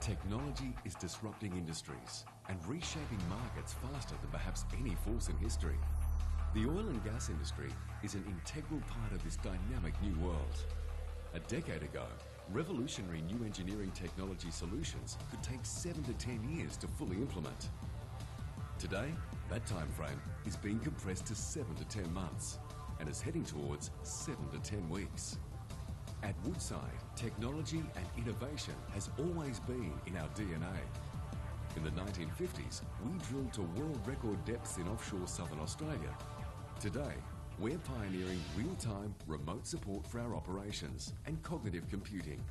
Technology is disrupting industries and reshaping markets faster than perhaps any force in history. The oil and gas industry is an integral part of this dynamic new world. A decade ago, revolutionary new engineering technology solutions could take 7 to 10 years to fully implement. Today, that time frame is being compressed to 7 to 10 months and is heading towards 7 to 10 weeks. At Woodside, technology and innovation has always been in our DNA. In the 1950s, we drilled to world record depths in offshore southern Australia. Today, we're pioneering real-time remote support for our operations and cognitive computing,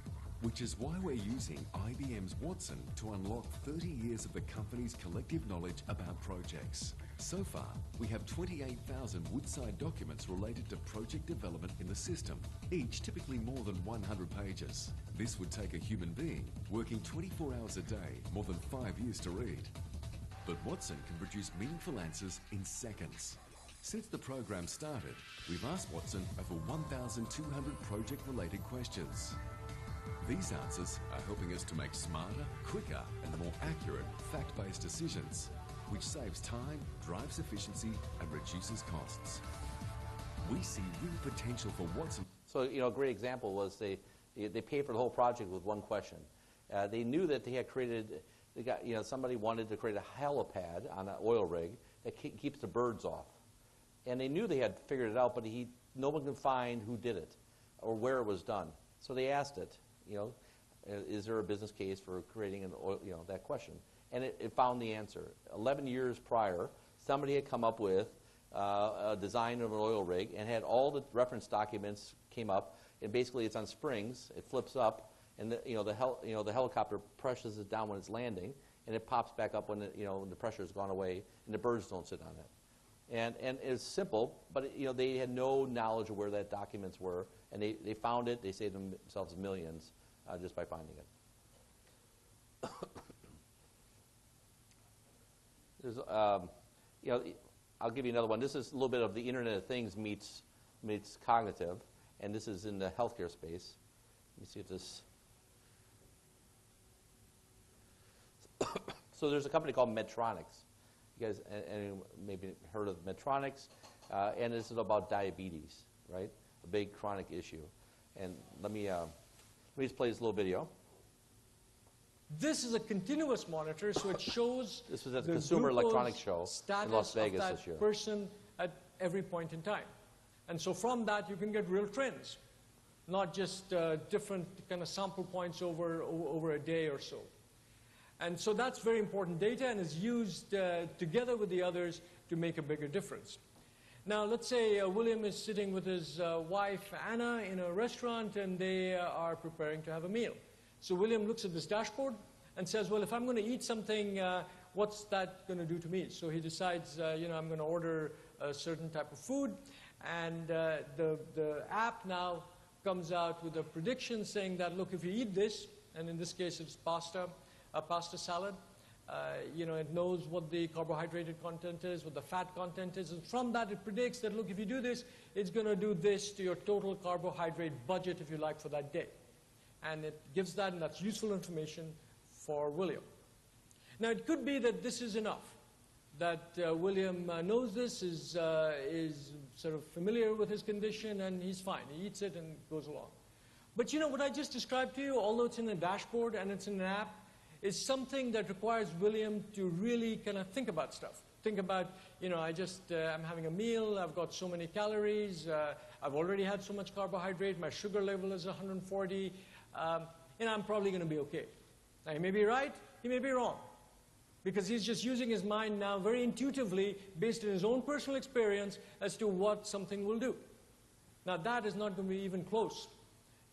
which is why we're using IBM's Watson to unlock 30 years of the company's collective knowledge about projects. So far, we have 28,000 Woodside documents related to project development in the system, each typically more than 100 pages. This would take a human being working 24 hours a day, more than 5 years to read. But Watson can produce meaningful answers in seconds. Since the program started, we've asked Watson over 1,200 project-related questions. These answers are helping us to make smarter, quicker, and more accurate, fact-based decisions, which saves time, drives efficiency, and reduces costs. We see real potential for Watson. So, a great example was they paid for the whole project with one question. They knew that they had created, somebody wanted to create a helipad on an oil rig that keeps the birds off. And they knew they had figured it out, but no one could find who did it or where it was done. So they asked it, is there a business case for creating that question? And it found the answer. 11 years prior, somebody had come up with a design of an oil rig and had all the reference documents came up, and basically it's on springs. It flips up, and the helicopter presses it down when it's landing, and it pops back up when when the pressure has gone away, and the birds don't sit on it. And it's simple, but they had no knowledge of where that documents were, and they found it. They saved themselves millions just by finding it. There's, I'll give you another one. This is a little bit of the Internet of Things meets cognitive, and this is in the healthcare space. Let me see if this. So there's a company called Medtronics. You guys maybe heard of Medtronics, and this is about diabetes, right? A big chronic issue. And let me just play this little video. This is a continuous monitor, so it shows this was at the Consumer Electronics Show in Las Vegas this year. Person at every point in time. And so from that, you can get real trends, not just different kind of sample points over a day or so. And so that's very important data and is used together with the others to make a bigger difference. Now, let's say William is sitting with his wife, Anna, in a restaurant, and they are preparing to have a meal. So William looks at this dashboard and says, well, if I'm going to eat something, what's that going to do to me? So he decides, I'm going to order a certain type of food. And the app now comes out with a prediction saying that, look, if you eat this, and in this case it's pasta salad, it knows what the carbohydrate content is, what the fat content is, and from that it predicts that, look, if you do this, it's going to do this to your total carbohydrate budget, if you like, for that day. And it gives that, and that's useful information for William. Now, it could be that this is enough, that William knows this, is sort of familiar with his condition, and he's fine. He eats it and goes along. But what I just described to you, although it's in a dashboard and it's in an app, is something that requires William to really kind of think about stuff. Think about, I'm having a meal, I've got so many calories, I've already had so much carbohydrate, my sugar level is 140, I'm probably going to be okay. Now, he may be right, he may be wrong, because he's just using his mind now very intuitively, based on his own personal experience, as to what something will do. Now, that is not going to be even close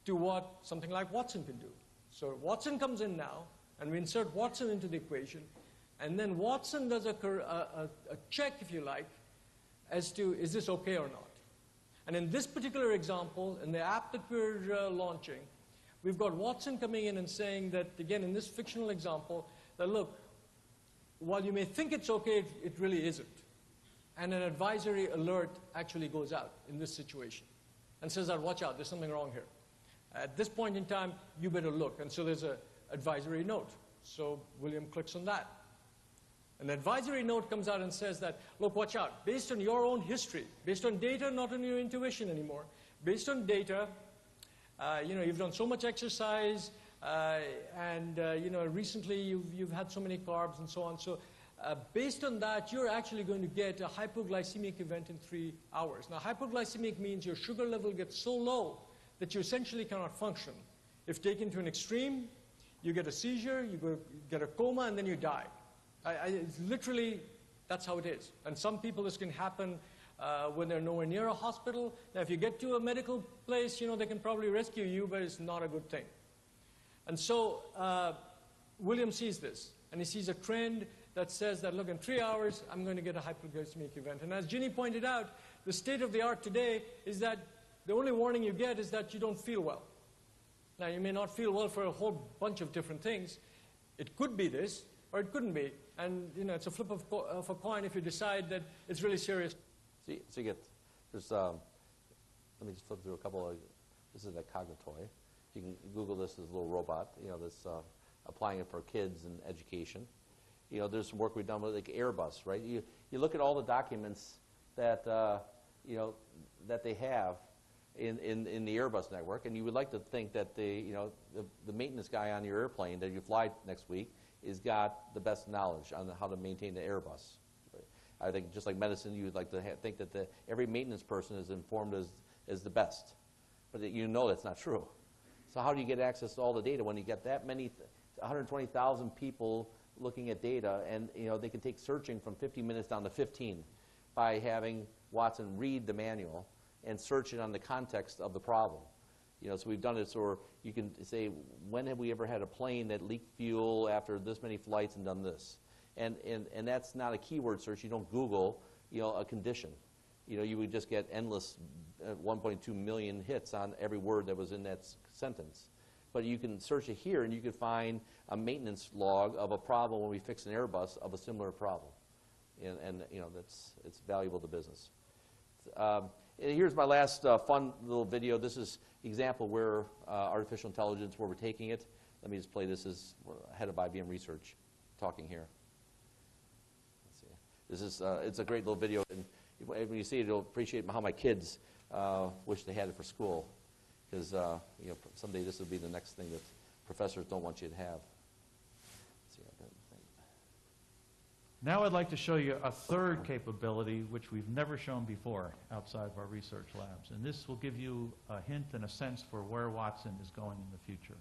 to what something like Watson can do. So Watson comes in now, and we insert Watson into the equation, and then Watson does a check, if you like, as to is this okay or not. And in this particular example, in the app that we're launching, we've got Watson coming in and saying that, again, in this fictional example, that look, while you may think it's okay, it really isn't. And an advisory alert actually goes out in this situation and says that, watch out, there's something wrong here. At this point in time, you better look. And so there's an advisory note. So William clicks on that. An advisory note comes out and says that, look, watch out, based on your own history, based on data, not on your intuition anymore, based on data, you've done so much exercise, and recently you've had so many carbs and so on. So based on that, you're actually going to get a hypoglycemic event in 3 hours. Now, hypoglycemic means your sugar level gets so low that you essentially cannot function. If taken to an extreme, you get a seizure, you get a coma, and then you die. It's literally, that's how it is. And some people, this can happen when they're nowhere near a hospital. Now, if you get to a medical place, they can probably rescue you, but it's not a good thing. And so William sees this, and he sees a trend that says that, look, in 3 hours, I'm going to get a hypoglycemic event. And as Ginny pointed out, the state of the art today is that the only warning you get is that you don't feel well. Now, you may not feel well for a whole bunch of different things. It could be this, or it couldn't be. And, it's a flip of a coin if you decide that it's really serious. So you get, there's, let me just flip through a couple of, this is a Cognitoy. You can Google this as a little robot, this, applying it for kids and education. There's some work we've done with like Airbus, right? You look at all the documents that, that they have in the Airbus network, and you would like to think that the maintenance guy on your airplane that you fly next week has got the best knowledge on how to maintain the Airbus. I think just like medicine, you would like to think that every maintenance person is informed as the best. But that's not true. So how do you get access to all the data when you get that many, 120,000 people looking at data, and they can take searching from 50 minutes down to 15 by having Watson read the manual and search it on the context of the problem. So we've done it so you can say, when have we ever had a plane that leaked fuel after this many flights and done this? And that's not a keyword search. You don't Google, a condition. You would just get endless 1.2 million hits on every word that was in that sentence. But you can search it here, and you can find a maintenance log of a problem when we fix an Airbus of a similar problem. And it's valuable to business. Here's my last fun little video. This is an example where artificial intelligence, where we're taking it. Let me just play this as head of IBM Research talking here. Let's see. This is it's a great little video, and when you see it, you'll appreciate how my kids wish they had it for school, because someday this will be the next thing that professors don't want you to have. Let's see. Now I'd like to show you a third capability which we've never shown before outside of our research labs. And this will give you a hint and a sense for where Watson is going in the future.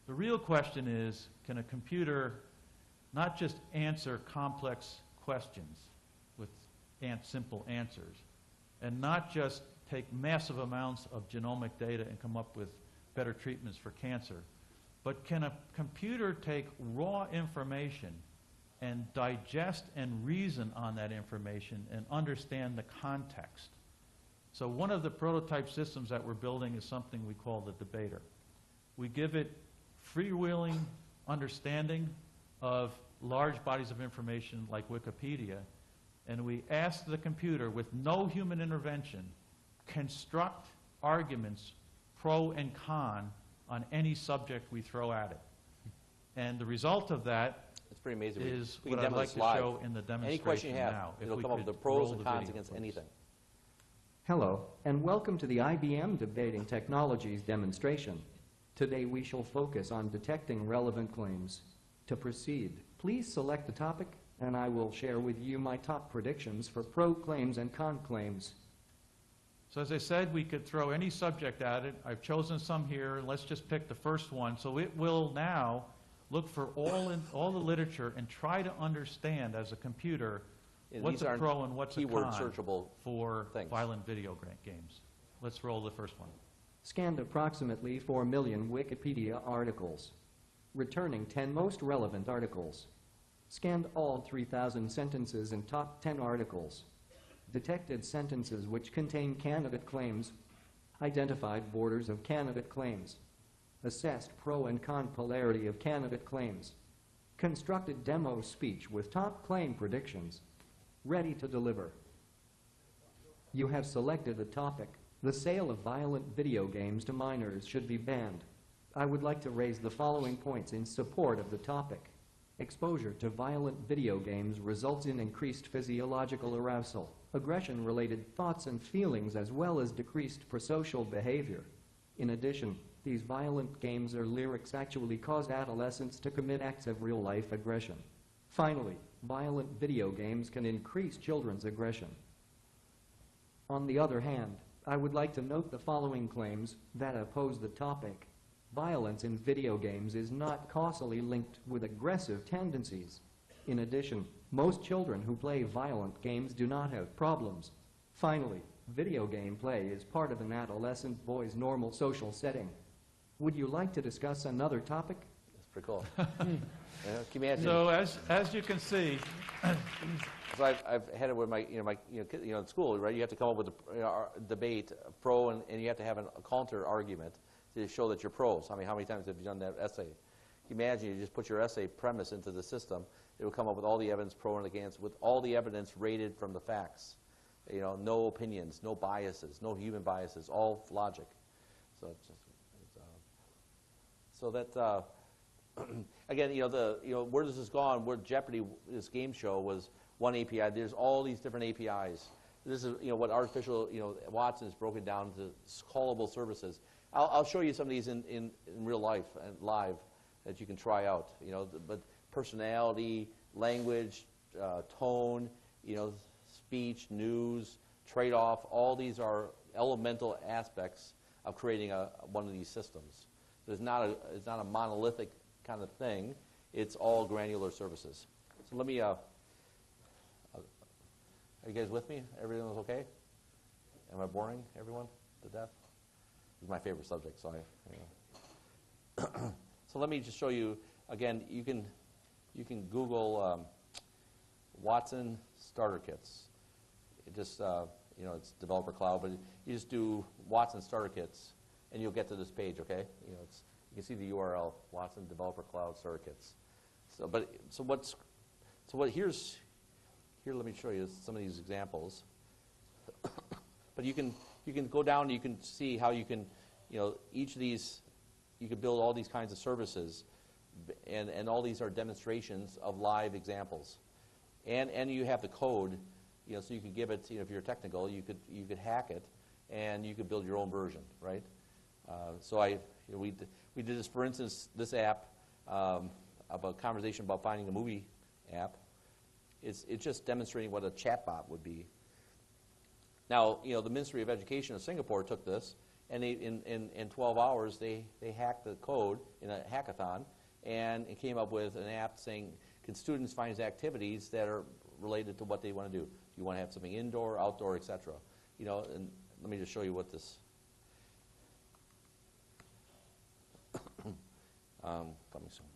The real question is, can a computer not just answer complex questions with simple answers, and not just take massive amounts of genomic data and come up with better treatments for cancer, but can a computer take raw information and digest and reason on that information and understand the context? So one of the prototype systems that we're building is something we call the debater. We give it freewheeling understanding of large bodies of information like Wikipedia, and we ask the computer, with no human intervention, construct arguments pro and con on any subject we throw at it. And the result of that It's pretty amazing. is we what can I'd like to show in the demonstration Any question you have, now. it'll If come up we with the could pros roll and the cons video, against please. anything. Hello, and welcome to the IBM Debating Technologies demonstration. Today we shall focus on detecting relevant claims. To proceed, please select the topic, and I will share with you my top predictions for pro claims and con claims. So as I said, we could throw any subject at it. I've chosen some here, and let's just pick the first one. So it will now look for all the literature and try to understand, as a computer, what's a pro and what's a con searchable for things. violent video games. Let's roll the first one. Scanned approximately 4 million Wikipedia articles, returning 10 most relevant articles. Scanned all 3,000 sentences in top 10 articles. Detected sentences which contain candidate claims. Identified borders of candidate claims. Assessed pro and con polarity of candidate claims. Constructed demo speech with top claim predictions. Ready to deliver. You have selected a topic. The sale of violent video games to minors should be banned. I would like to raise the following points in support of the topic. Exposure to violent video games results in increased physiological arousal, aggression-related thoughts and feelings, as well as decreased prosocial behavior. In addition, these violent games or lyrics actually cause adolescents to commit acts of real-life aggression. Finally, violent video games can increase children's aggression. On the other hand, I would like to note the following claims that oppose the topic. Violence in video games is not causally linked with aggressive tendencies. In addition, most children who play violent games do not have problems. Finally, video game play is part of an adolescent boy's normal social setting. Would you like to discuss another topic? That's pretty cool. Can you imagine? So as you can see, so I've had it with my in school, right? You have to come up with a debate, a pro, and you have to have a counter argument to show that you're pros. I mean, how many times have you done that essay? Can you imagine you just put your essay premise into the system, it will come up with all the evidence pro and against, with all the evidence rated from the facts. You know, no opinions, no biases, no human biases, all logic. So it's just, so that again, where this has gone, where Jeopardy, this game show, was one API. There's all these different APIs. This is what artificial, Watson is broken down to callable services. I'll show you some of these in real life and live that you can try out. But personality, language, tone, speech, news, trade-off. All these are elemental aspects of creating one of these systems. It's not a monolithic kind of thing. It's all granular services. So let me. Are you guys with me? Everything okay? Am I boring everyone to death? This is my favorite subject, so So let me just show you again. You can Google Watson starter kits. It just it's developer cloud, but you just do Watson starter kits, and you'll get to this page. Okay, you can see the URL Watson developer cloud starter kits. Here, let me show you some of these examples. But you can go down and you can see how you can, each of these, you can build all these kinds of services, and all these are demonstrations of live examples. And you have the code, so you could give it, if you're technical, you could hack it, and you could build your own version, right? We did this, for instance, this app, of a conversation about finding a movie app. It's just demonstrating what a chatbot would be. Now, the Ministry of Education of Singapore took this, and they, in 12 hours, they hacked the code in a hackathon, and it came up with an app saying, can students find activities that are related to what they want to do? Do you want to have something indoor, outdoor, et cetera? And let me just show you what this. Coming soon.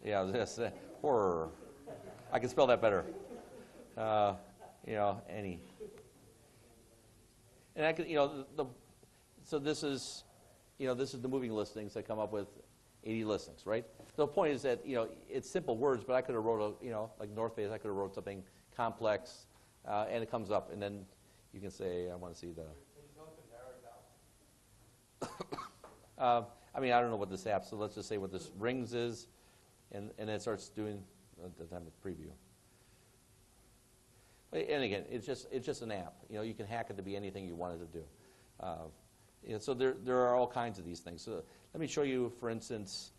This horror. I can spell that better. Any. And I could, so this is the moving listings that come up with 80 listings, right? The point is that, it's simple words, but I could have wrote like North Face, I could have wrote something complex, and it comes up, and then you can say, I want to see the. I don't know what this app, so let's just say what this rings is, and it starts doing the time of preview. And again, it's just an app. You can hack it to be anything you want it to do. So there are all kinds of these things. So let me show you, for instance,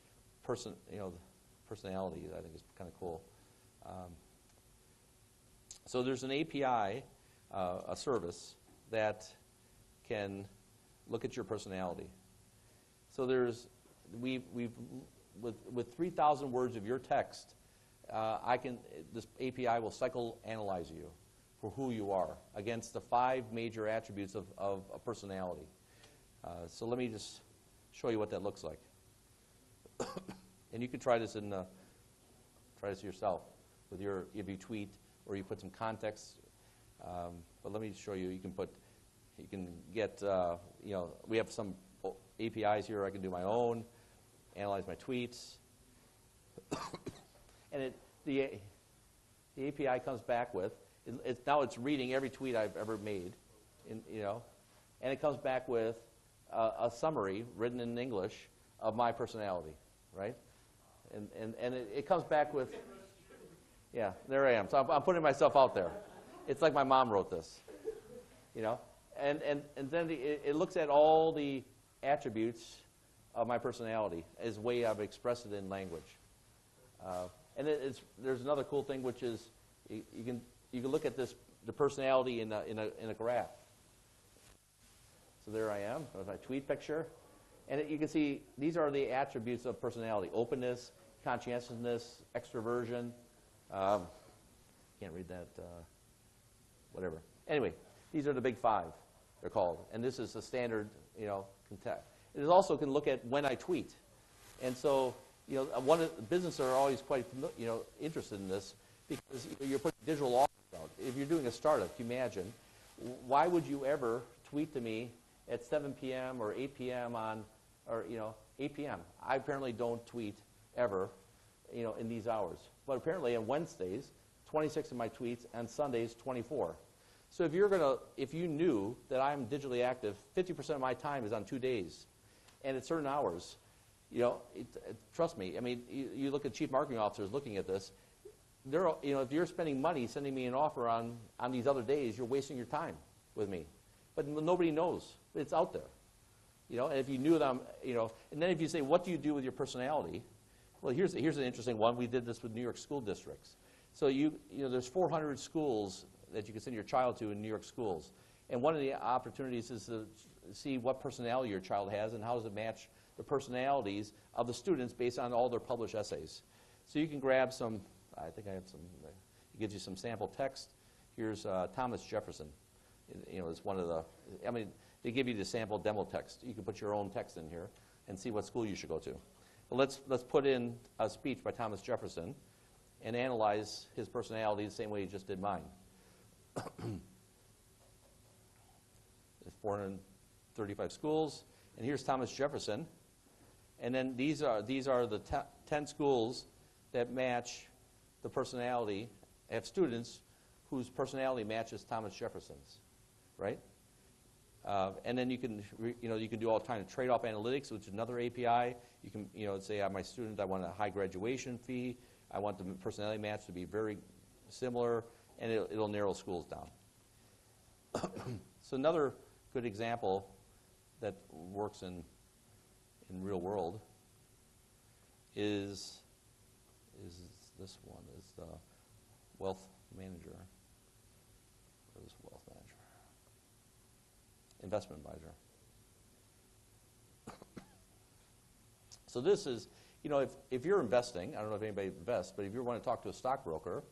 personality. I think is kind of cool. So there's an API, a service that can look at your personality. So we've with 3,000 words of your text, this API will psychoanalyze you for who you are against the 5 major attributes of a personality. So let me just show you what that looks like. And you can try this yourself with if you tweet or you put some context. But let me show you. You can get we have some APIs here. I can do my own, analyze my tweets, and the API comes back with Now it's reading every tweet I've ever made, and it comes back with a summary written in English of my personality, right? And it comes back with, yeah, there I am. So I'm putting myself out there. It's like my mom wrote this, And then it looks at all the attributes of my personality as the way I've expressed it in language. And there's another cool thing, which is you can look at the personality in a graph. So there I am, with my tweet picture. And you can see these are the attributes of personality: openness, conscientiousness, extroversion. Can't read that. Whatever. Anyway, these are the big five, they're called. And this is the standard, context. It also can look at when I tweet. And so, businesses are always quite, interested in this because you're putting digital offers out. If you're doing a startup, imagine, why would you ever tweet to me at 7 p.m. or 8 p.m. 8 p.m. I apparently don't tweet ever, in these hours. But apparently on Wednesdays, 26 of my tweets, and Sundays, 24. So if you knew that I'm digitally active, 50% of my time is on 2 days, and at certain hours, trust me. I mean, you look at chief marketing officers looking at this. If you're spending money sending me an offer on these other days, you're wasting your time with me. But nobody knows. It's out there. And if you knew them, and then if you say, what do you do with your personality? Well, here's an interesting one. We did this with New York school districts. So there's 400 schools that you can send your child to in New York schools. And one of the opportunities is to see what personality your child has and how does it match the personalities of the students based on all their published essays. So you can grab some, I think I have some, it gives you some sample text. Here's Thomas Jefferson. It's one of the, they give you the sample demo text. You can put your own text in here and see what school you should go to. But let's put in a speech by Thomas Jefferson and analyze his personality the same way he just did mine. There's 435 schools, and here's Thomas Jefferson. And then these are the 10 schools that match the personality, have students whose personality matches Thomas Jefferson's, right? And then you can do all kinds of trade-off analytics, which is another API. You can say, I'm my student, I want a high graduation fee. I want the personality match to be very similar, and it'll narrow schools down. So another good example that works in real world is this one, is the wealth manager. What is wealth manager? Investment advisor. So this is, if you're investing, I don't know if anybody invests, but if you want to talk to a stockbroker,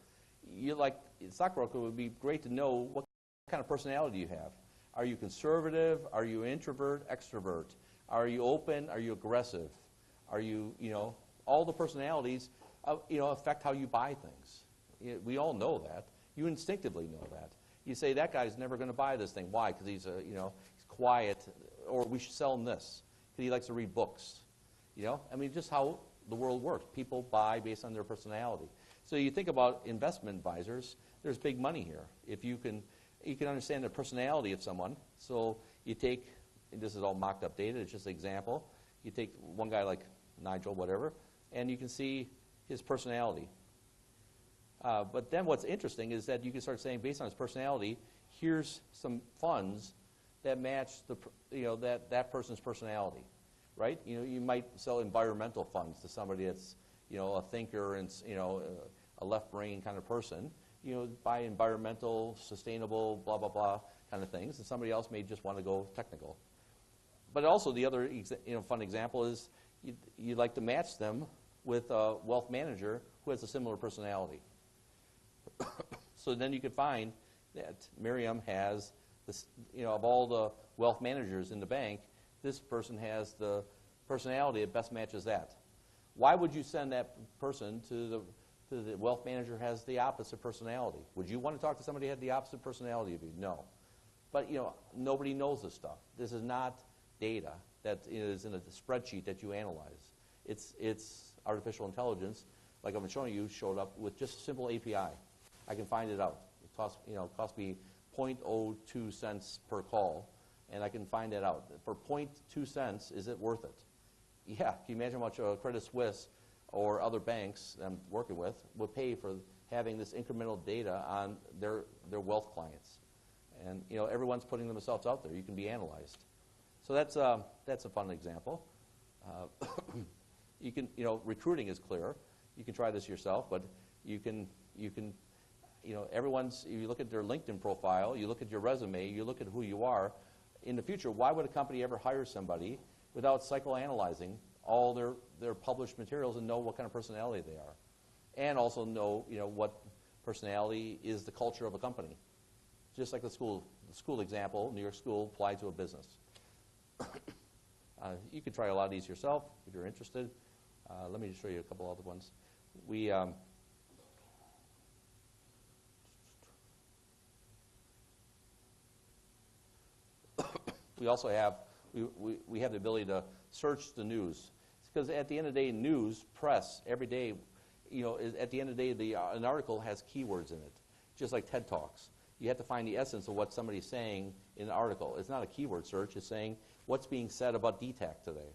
stockbroker would be great to know what kind of personality you have. Are you conservative? Are you introvert, extrovert? Are you open? Are you aggressive? Are you, all the personalities, affect how you buy things. We all know that. You instinctively know that. You say, that guy's never going to buy this thing. Why? Because he's he's quiet, or we should sell him this, because he likes to read books. Just how the world works. People buy based on their personality. So you think about investment advisors, there's big money here. If you can understand the personality of someone. So you take, this is all mocked up data, it's just an example. You take one guy like Nigel, whatever, and you can see his personality. But then what's interesting is that you can start saying, based on his personality, here's some funds that match that person's personality, right? You might sell environmental funds to somebody that's a thinker and a left-brain kind of person. Buy environmental, sustainable, blah blah blah kind of things, and somebody else may just want to go technical. But also the other fun example is you'd like to match them with a wealth manager who has a similar personality. So then you could find that Miriam has this, of all the wealth managers in the bank, this person has the personality that best matches that. Why would you send that person to the wealth manager who has the opposite personality? Would you want to talk to somebody who had the opposite personality of you? No. But nobody knows this stuff. This is not data that is in a spreadsheet that you analyze. It's artificial intelligence, like I'm showing you, showed up with just a simple API. I can find it out. cost me 0.02 cents per call, and I can find that out. For 0.2 cents, is it worth it? Yeah. Can you imagine how much Credit Suisse or other banks I'm working with would pay for having this incremental data on their wealth clients? And everyone's putting themselves out there. You can be analyzed. So that's a fun example. You can recruiting is clear. You can try this yourself, but you can everyone's. You look at their LinkedIn profile, you look at your resume, you look at who you are. In the future, why would a company ever hire somebody without psychoanalyzing all their published materials and know what kind of personality they are, and also know what personality is the culture of a company? Just like the school example, New York School applied to a business. You can try a lot of these yourself if you're interested. Let me just show you a couple other ones. We also have we have the ability to search the news, because at the end of the day, news press every day. At the end of the day, an article has keywords in it, just like TED Talks. You have to find the essence of what somebody's saying in an article. It's not a keyword search. It's saying what's being said about DTAC today,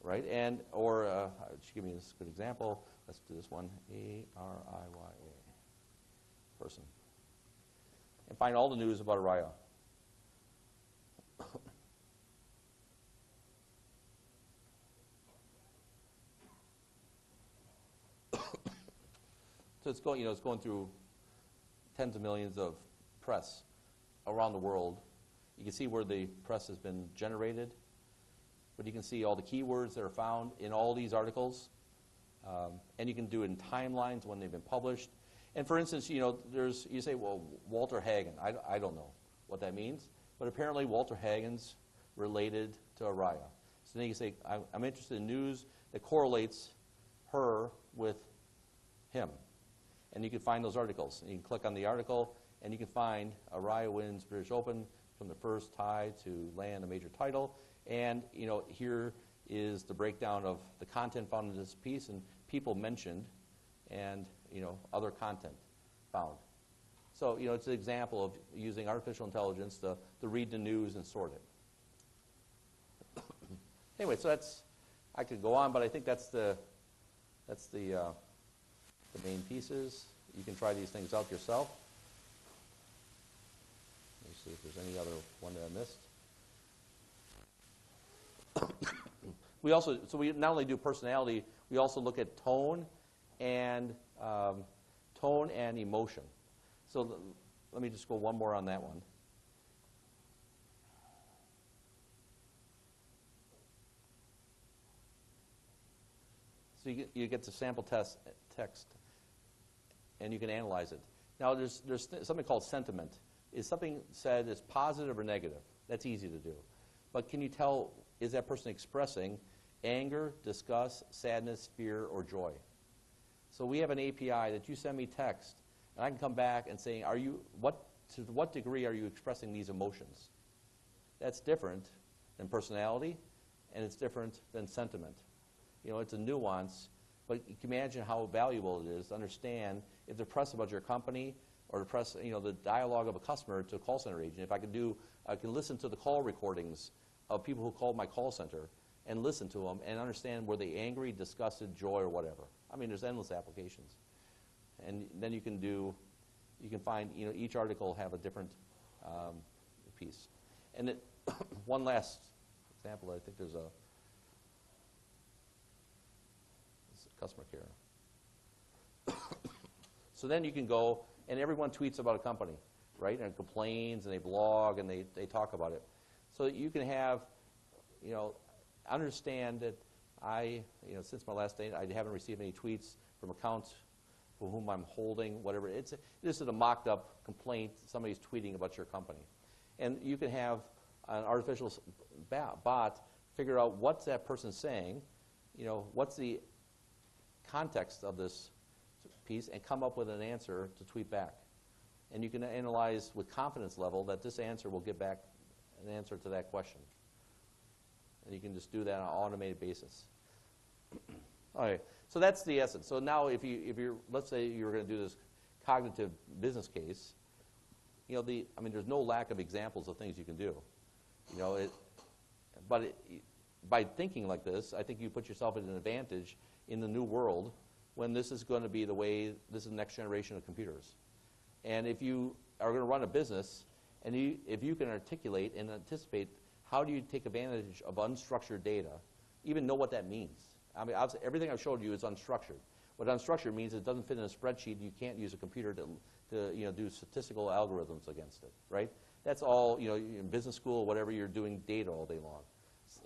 right? Just give me this good example. Let's do this one, ARIYA, person. And find all the news about Araya. So it's going through tens of millions of press around the world. You can see where the press has been generated, but you can see all the keywords that are found in all these articles, and you can do it in timelines when they've been published. And for instance, you say, well, Walter Hagen. I don't know what that means, but apparently Walter Hagen's related to Araya. So then you can say, I'm interested in news that correlates her with him. And you can find those articles. And you can click on the article, and you can find Araya wins British Open from the first tie to land a major title. And here is the breakdown of the content found in this piece, and people mentioned, and other content found. So it's an example of using artificial intelligence to read the news and sort it. Anyway, so I could go on, but I think that's the main pieces. You can try these things out yourself. Let me see if there's any other one that I missed. We not only do personality, we also look at tone and emotion. So let me just go one more on that one. So you get the sample text, and you can analyze it. Now, there's something called sentiment. Is something said as positive or negative? That's easy to do. But can you tell, is that person expressing anger, disgust, sadness, fear, or joy? So we have an API that you send me text, and I can come back and say, to what degree are you expressing these emotions? That's different than personality, and it's different than sentiment. It's a nuance, but you can imagine how valuable it is to understand if the press about your company or the press, the dialogue of a customer to a call center agent. If I can listen to the call recordings of people who called my call center and listen to them and understand were they angry, disgusted, joy, or whatever. I mean, there's endless applications. And then you can find, each article have a different piece. And one last example, I think there's customer care. So then you can go, and everyone tweets about a company, right? And complains, and they blog, and they talk about it. So you can have, understand that since my last day, I haven't received any tweets from accounts for whom I'm holding, whatever. This is a mocked-up complaint. Somebody's tweeting about your company. And you can have an artificial bot figure out what's that person saying, what's the context of this piece, and come up with an answer to tweet back. And you can analyze with confidence level that this answer will get back an answer to that question. And you can just do that on an automated basis. All right, so that's the essence. So now if you're, let's say you were going to do this cognitive business case, you know, I mean, there's no lack of examples of things you can do. You know, by thinking like this, I think you put yourself at an advantage in the new world when this is going to be the way, this is the next generation of computers. And if you are going to run a business, and if you can articulate and anticipate how do you take advantage of unstructured data, even know what that means. I mean, everything I've showed you is unstructured. What unstructured means is it doesn't fit in a spreadsheet, and you can't use a computer to you know, do statistical algorithms against it, right? That's all, you know, in business school or whatever, you're doing data all day long.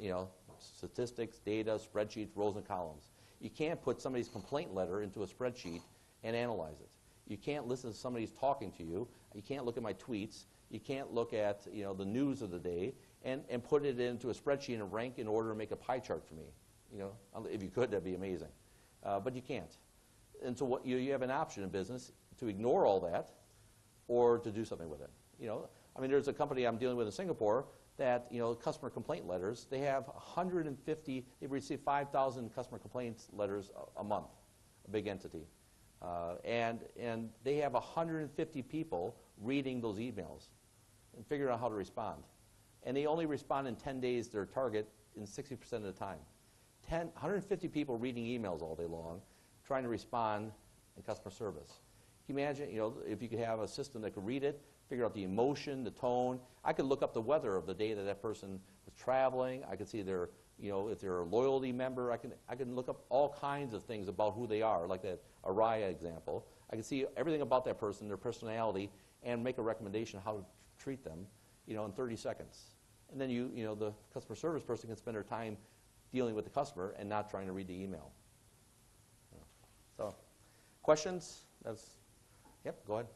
You know, statistics, data, spreadsheets, rows and columns. You can't put somebody's complaint letter into a spreadsheet and analyze it. You can't listen to somebody's talking to you. You can't look at my tweets. You can't look at, you know, the news of the day and put it into a spreadsheet and rank in order and make a pie chart for me. You know, if you could, that'd be amazing. But you can't. And so what, you have an option in business to ignore all that or to do something with it. You know, I mean, there's a company I'm dealing with in Singapore that, you know, customer complaint letters, they have 150, they receive 5,000 customer complaints letters a month, a big entity. And they have 150 people reading those emails and figuring out how to respond. And they only respond in 10 days their target in 60% of the time. 150 people reading emails all day long, trying to respond in customer service. Can you imagine, you know, if you could have a system that could read it, figure out the emotion, the tone. I could look up the weather of the day that that person was traveling. I could see their, you know, if they're a loyalty member. I can look up all kinds of things about who they are, like that Araya example. I can see everything about that person, their personality, and make a recommendation how to treat them, you know, in 30 seconds. And then you know, the customer service person can spend their time dealing with the customer and not trying to read the email. So, questions? Yep, go ahead.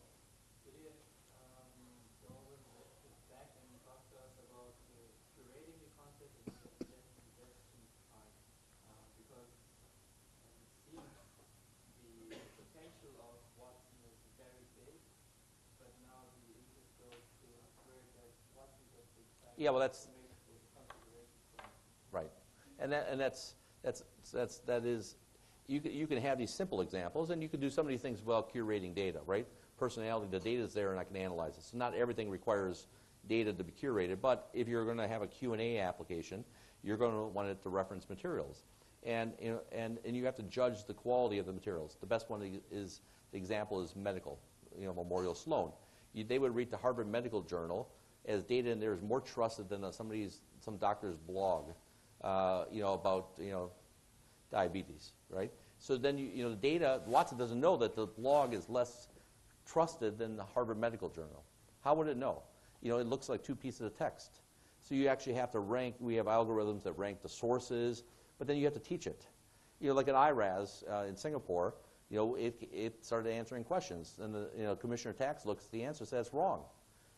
Yeah, well, that's right, and that is, you can have these simple examples, and you can do some of these things while curating data, right? Personality, the data is there, and I can analyze it. So not everything requires data to be curated, but if you're going to have a Q&A application, you're going to want it to reference materials, and you know, and you have to judge the quality of the materials. The best one is the example is medical, you know, Memorial Sloan. They would read the Harvard Medical Journal as data in there is more trusted than some doctor's blog, you know, about, you know, diabetes, right? So then you know, the data, Watson doesn't know that the blog is less trusted than the Harvard Medical Journal. How would it know? You know, it looks like two pieces of text. So you actually have to rank. We have algorithms that rank the sources, but then you have to teach it. You know, like at IRAS in Singapore, you know, it started answering questions, and the, you know, Commissioner Tax looks at the answer, says that's wrong.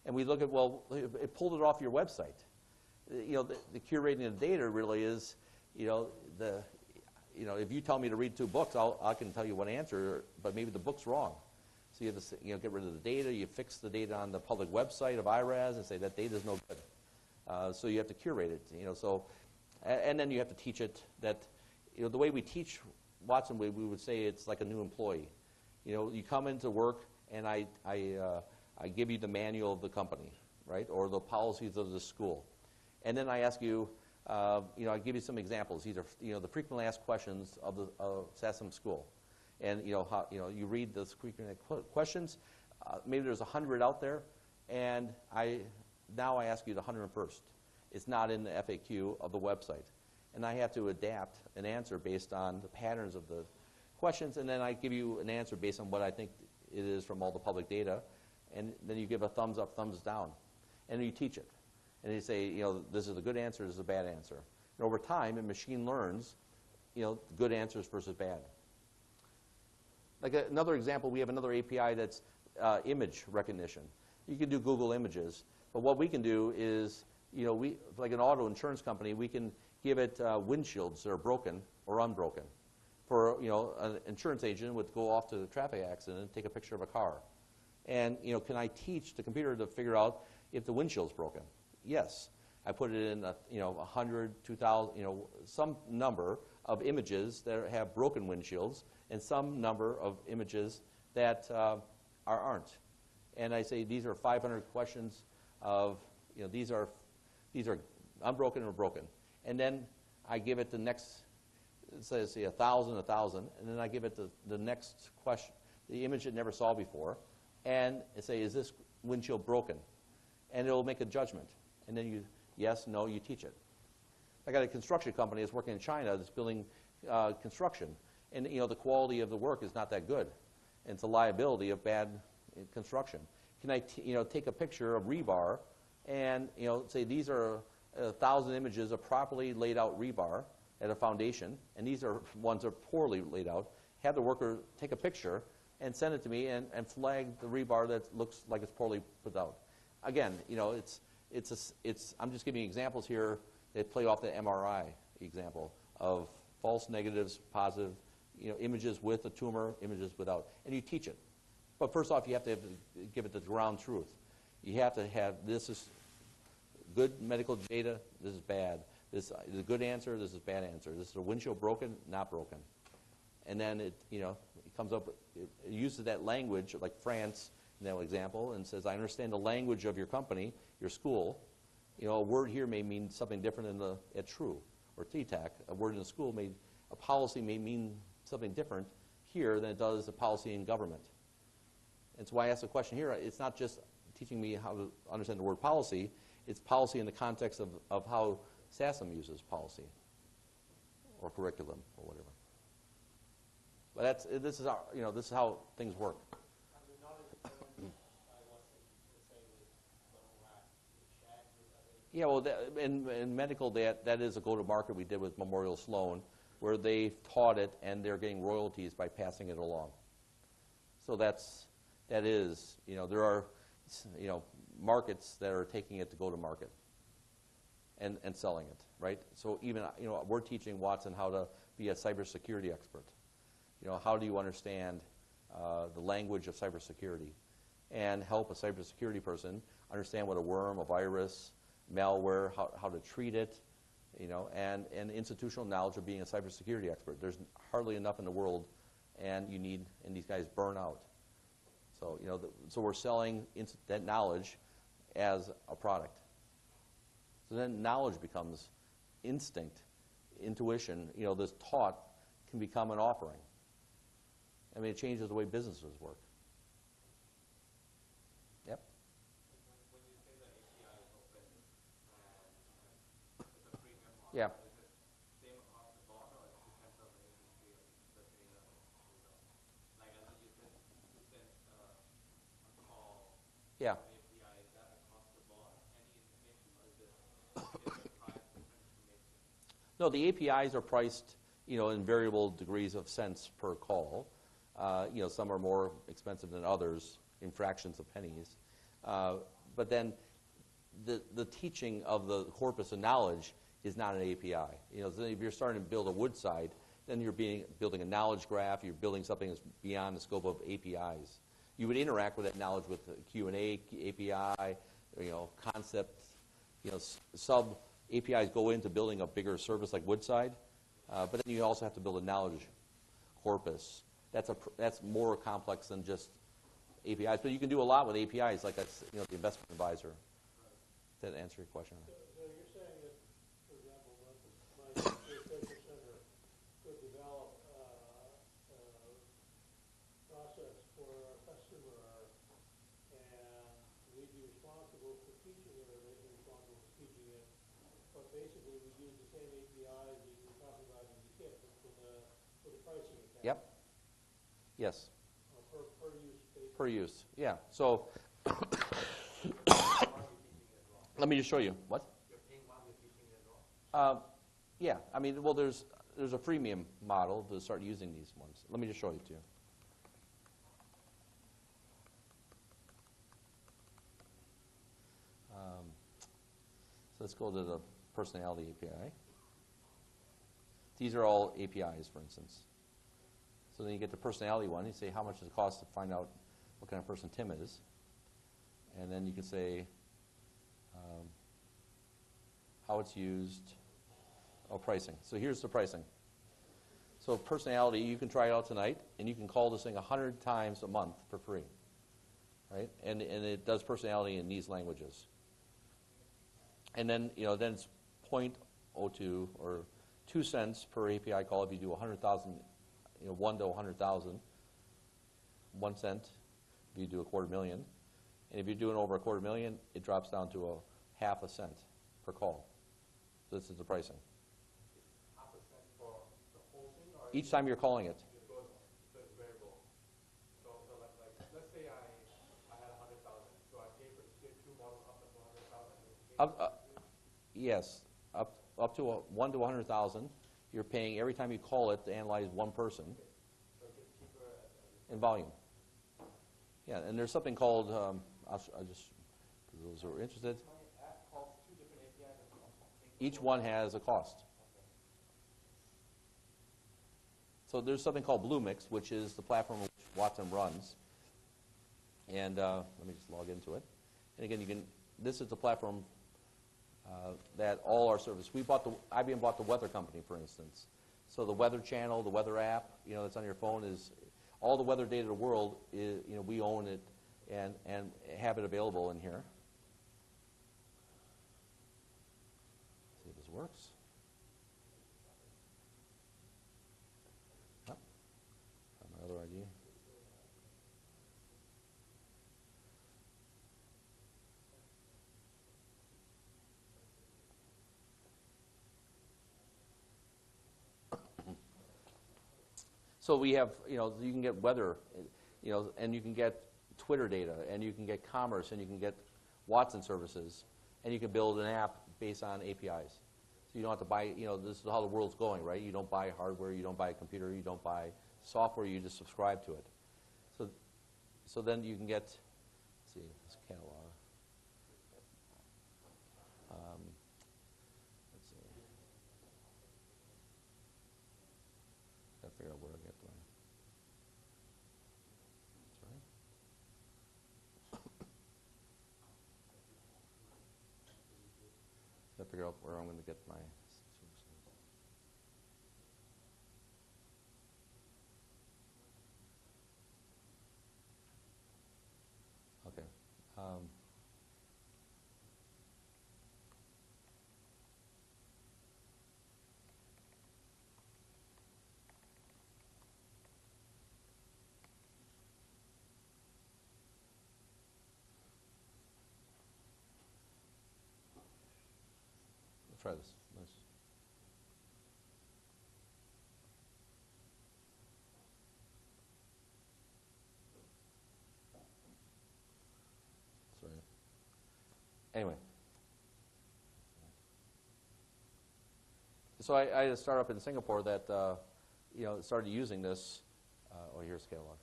And we look at, well, it pulled it off your website. You know, the curating of data really is, you know, if you tell me to read 2 books, I can tell you one answer, but maybe the book's wrong. So you have to, you know, get rid of the data. You fix the data on the public website of IRAS and say that data is no good. So you have to curate it. You know, so, and then you have to teach it that, you know, the way we teach Watson, we would say it's like a new employee. You know, you come into work, and I give you the manual of the company, right, or the policies of the school. And then I ask you, you know, I give you some examples. These are, you know, the frequently asked questions of the SASM school. And, you know, how, you know, you read those frequently asked questions. Maybe there's 100 out there, and now I ask you the 101st. It's not in the FAQ of the website. And I have to adapt an answer based on the patterns of the questions, and then I give you an answer based on what I think it is from all the public data. And then you give a thumbs up, thumbs down, and you teach it. And you say, you know, this is a good answer, this is a bad answer. And over time, and machine learns, you know, good answers versus bad. Like another example, we have another API that's image recognition. You can do Google Images, but what we can do is, you know, like an auto insurance company, we can give it windshields that are broken or unbroken. For, you know, an insurance agent would go off to the traffic accident and take a picture of a car. And, you know, can I teach the computer to figure out if the windshield's broken? Yes. I put it in, you know, 100, 2,000, you know, some number of images that have broken windshields and some number of images that aren't. and I say these are 500 questions of, these are unbroken or broken. And then I give it the next, say 1,000, 1,000, and then I give it the next question, the image it never saw before, and I say, is this windshield broken? And it'll make a judgment. And then you, yes, no, you teach it. I got a construction company that's working in China that's building construction. And the quality of the work is not that good. And it's a liability of bad construction. Can I take a picture of rebar and say these are 1,000 images of properly laid out rebar at a foundation, and these are ones that are poorly laid out. Have the worker take a picture and send it to me and flag the rebar that looks like it's poorly put out. Again, I'm just giving you examples here that play off the MRI example of false negatives, positive, images with a tumor, images without, and you teach it. But first off, you have to give it the ground truth. You have to have, this is good medical data, this is bad. This is a good answer, this is a bad answer. This is a windshield broken, not broken. And then it comes up, it uses that language, like France in that example, and says, I understand the language of your company, your school. A word here may mean something different at TRU or TTAC. A word in the school a policy may mean something different here than it does a policy in government. And so I ask the question here, it's not just teaching me how to understand the word policy, it's policy in the context of how SASM uses policy or curriculum or whatever. But this is how things work. Yeah, well, in medical, that is a go-to-market we did with Memorial Sloan, where they taught it and they're getting royalties by passing it along. So that is, there are, markets that are taking it to go to market and selling it, right? So even, we're teaching Watson how to be a cybersecurity expert. How do you understand the language of cybersecurity and help a cybersecurity person understand what a worm, a virus, malware, how to treat it, and institutional knowledge of being a cybersecurity expert. There's hardly enough in the world, and these guys burn out. So, so we're selling that knowledge as a product. So then knowledge becomes instinct, intuition. This taught can become an offering. I mean, it changes the way businesses work. Yep. When you say the API is open and it's a premium model, yeah. is it same across the board or it depends on the industry or the data? Like as you said a call, yeah. API, is that across the board, any information, or is it priced different information? No, the APIs are priced, in variable degrees of cents per call. Some are more expensive than others in fractions of pennies. But then the teaching of the corpus of knowledge is not an API. So if you're starting to build a Woodside, then you're building a knowledge graph. You're building something that's beyond the scope of APIs. You would interact with that knowledge with the Q&A API, concepts, sub APIs go into building a bigger service like Woodside. But then you also have to build a knowledge corpus. That's more complex than just APIs. But you can do a lot with APIs, like that's the investment advisor. Does that answer your question? So you're saying that, for example, my data center could develop a process for a customer, and we'd be responsible for teaching it, or they'd be responsible for teaching it. But basically, we use the same APIs that you were talking about in the kit for the pricing account. Yep. Yes. Per use basis. Per use, yeah. So let me just show you. What? You're paying while you're teaching it as well? Yeah. I mean, well, there's a freemium model to start using these ones. Let me just show you to you. So let's go to the personality API. These are all APIs, for instance. So then you get the personality one. You say, how much does it cost to find out what kind of person Tim is? And then you can say how it's used. Oh, pricing. So here's the pricing. So personality, you can try it out tonight, and you can call this thing 100 times a month for free. right? And it does personality in these languages. And then, then it's 0.02 or 2 cents per API call if you do 100,000, 1 to 100,000, 1 cent if you do 250,000. And if you're doing over 250,000, it drops down to a half a cent per call. So this is the pricing. Half a cent for the whole thing? Or Each time you're calling it. It goes on, so it's variable. So like, let's say I had 100,000, so I gave two models up to 100,000. Yes, up to 1 to 100,000. You're paying every time you call it to analyze one person. So it gets cheaper in volume. Yeah, and there's something called, I'll just, for those who are interested, calls 2 different APIs. each one has a cost. So there's something called Bluemix, which is the platform which Watson runs. And let me just log into it. And again, this is the platform that all our service. IBM bought the weather company, for instance. So the weather channel, the weather app, that's on your phone is all the weather data of the world. We own it and have it available in here. See if this works. Oh, my other idea. So we have, you can get weather, and you can get Twitter data, and you can get commerce, and you can get Watson services, and you can build an app based on APIs. So you don't have to buy, this is how the world's going, right? You don't buy hardware, you don't buy a computer, you don't buy software, you just subscribe to it. So then you can get, let's see, this catalog. Let's see. Got to figure out where I get my. That's right. Got to figure out where I'm going to get my services. Okay. Let's try this. Nice. Sorry. Anyway. So I had a startup in Singapore that started using this. Here's catalog.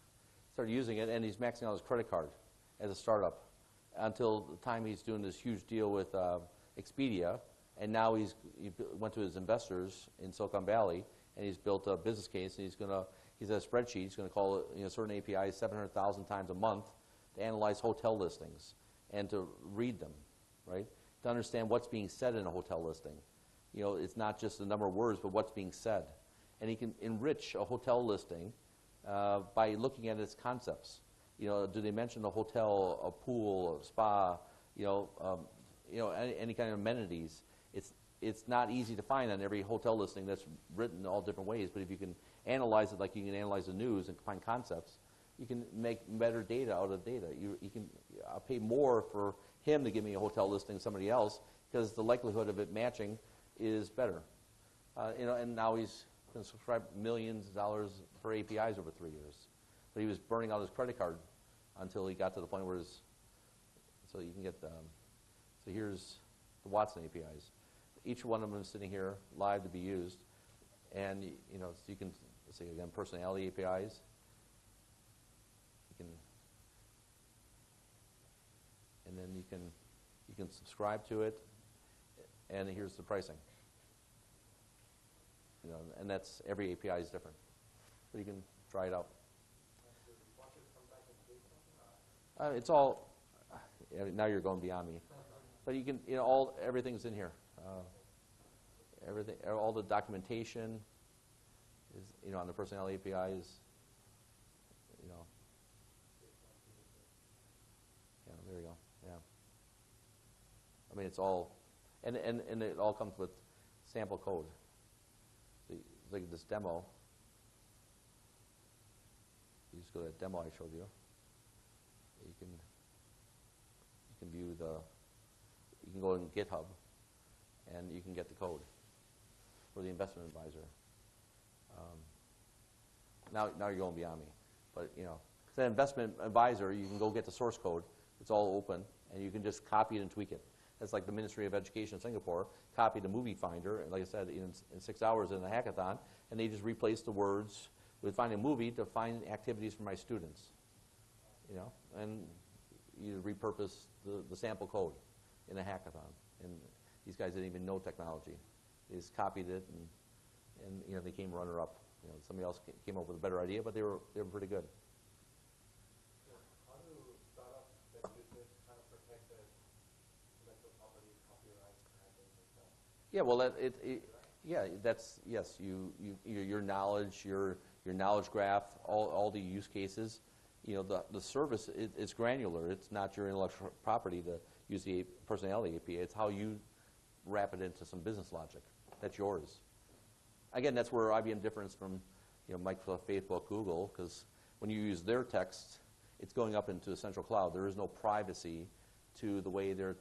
Started using it, and he's maxing out his credit card as a startup until the time he's doing this huge deal with Expedia, and now he went to his investors in Silicon Valley, and he's built a business case, and he's at a spreadsheet. He's going to call it, certain APIs 700,000 times a month to analyze hotel listings and to read them, right? To understand what's being said in a hotel listing. It's not just the number of words, but what's being said. And he can enrich a hotel listing by looking at its concepts. Do they mention a hotel, a pool, a spa, any kind of amenities? It's not easy to find on every hotel listing that's written all different ways, but if you can analyze it like you can analyze the news and find concepts, you can make better data out of data. I'll pay more for him to give me a hotel listing than somebody else because the likelihood of it matching is better. And now he's going to subscribe millions of dollars for APIs over 3 years. But he was burning out his credit card until he got to the point where so you can get so here's the Watson APIs. Each one of them is sitting here live to be used. And, so you can, let's see again, personality APIs. And then you can subscribe to it. And here's the pricing. And that's every API is different. But you can try it out. It's all. Now you're going beyond me, but you can. Everything's in here. Everything, all the documentation is, on the personality API is, There you go. Yeah. I mean, it's all, and it all comes with sample code. So look at this demo. You just go to that demo I showed you. You can view you can go in GitHub, and you can get the code for the investment advisor. Now you're going beyond me, but the investment advisor, you can go get the source code. It's all open, and you can just copy it and tweak it. That's like the Ministry of Education in Singapore copied the movie finder, and like I said, in 6 hours in a hackathon, and they just replaced the words with finding a movie to find activities for my students. And you repurpose the sample code in a hackathon. And these guys didn't even know technology. They just copied it, and they came runner-up. Somebody else came up with a better idea, but they were pretty good. How do startups that use this kind of protect their intellectual property, copyright, patents, and stuff? Yeah, well, yes. Your knowledge, your knowledge graph, all the use cases. The service it's granular. It's not your intellectual property to use the personality API. It's how you wrap it into some business logic. That's yours. Again, that's where IBM differs from Microsoft, Facebook, Google, because when you use their text, it's going up into a central cloud. There is no privacy to the way they're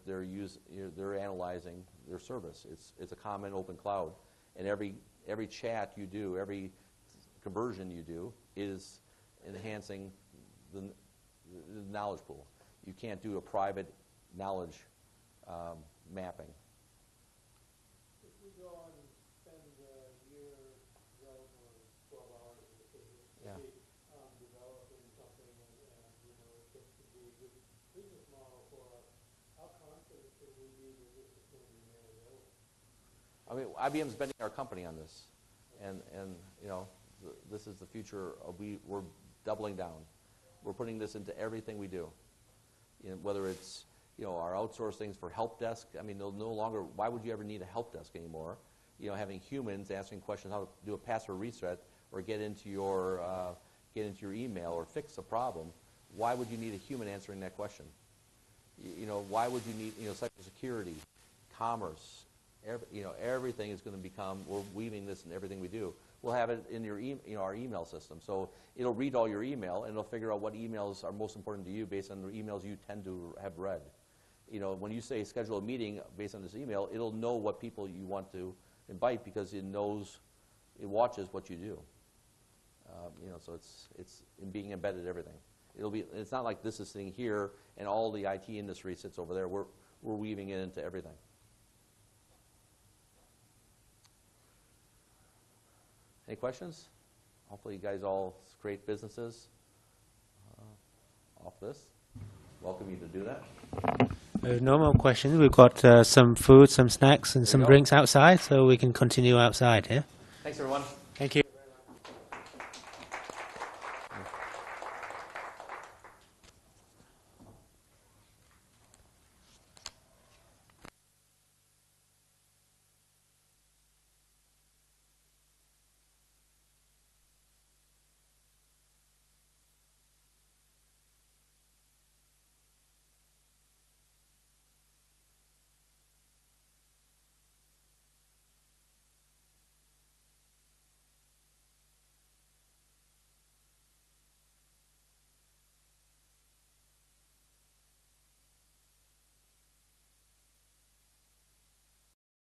analyzing their service. It's a common open cloud, and every chat you do, every conversion you do, is enhancing the knowledge pool. You can't do a private knowledge mapping. If we go on and spend a year, 12 hours in the case, developing something, and it gets to be a good business model for us, how confident can we be that this is going to be made available? I mean, IBM's betting our company on this, and this is the future. We're doubling down. We're putting this into everything we do. Whether it's our outsourced things for help desk. I mean, they'll no longer. Why would you ever need a help desk anymore? Having humans asking questions how to do a password reset or get into your email or fix a problem. Why would you need a human answering that question? Why would you need cybersecurity, commerce? Everything is going to become. We're weaving this in everything we do. We'll have it in our email system. So it'll read all your email, and it'll figure out what emails are most important to you based on the emails you tend to have read. When you say schedule a meeting based on this email, it'll know what people you want to invite because it watches what you do. So it's being embedded in everything. It's not like this is sitting here and all the IT industry sits over there. We're weaving it into everything. Any questions? Hopefully you guys all create businesses off this. Welcome you to do that. No more questions. We've got some food, some snacks, and some drinks outside, so we can continue outside here. Thanks, everyone.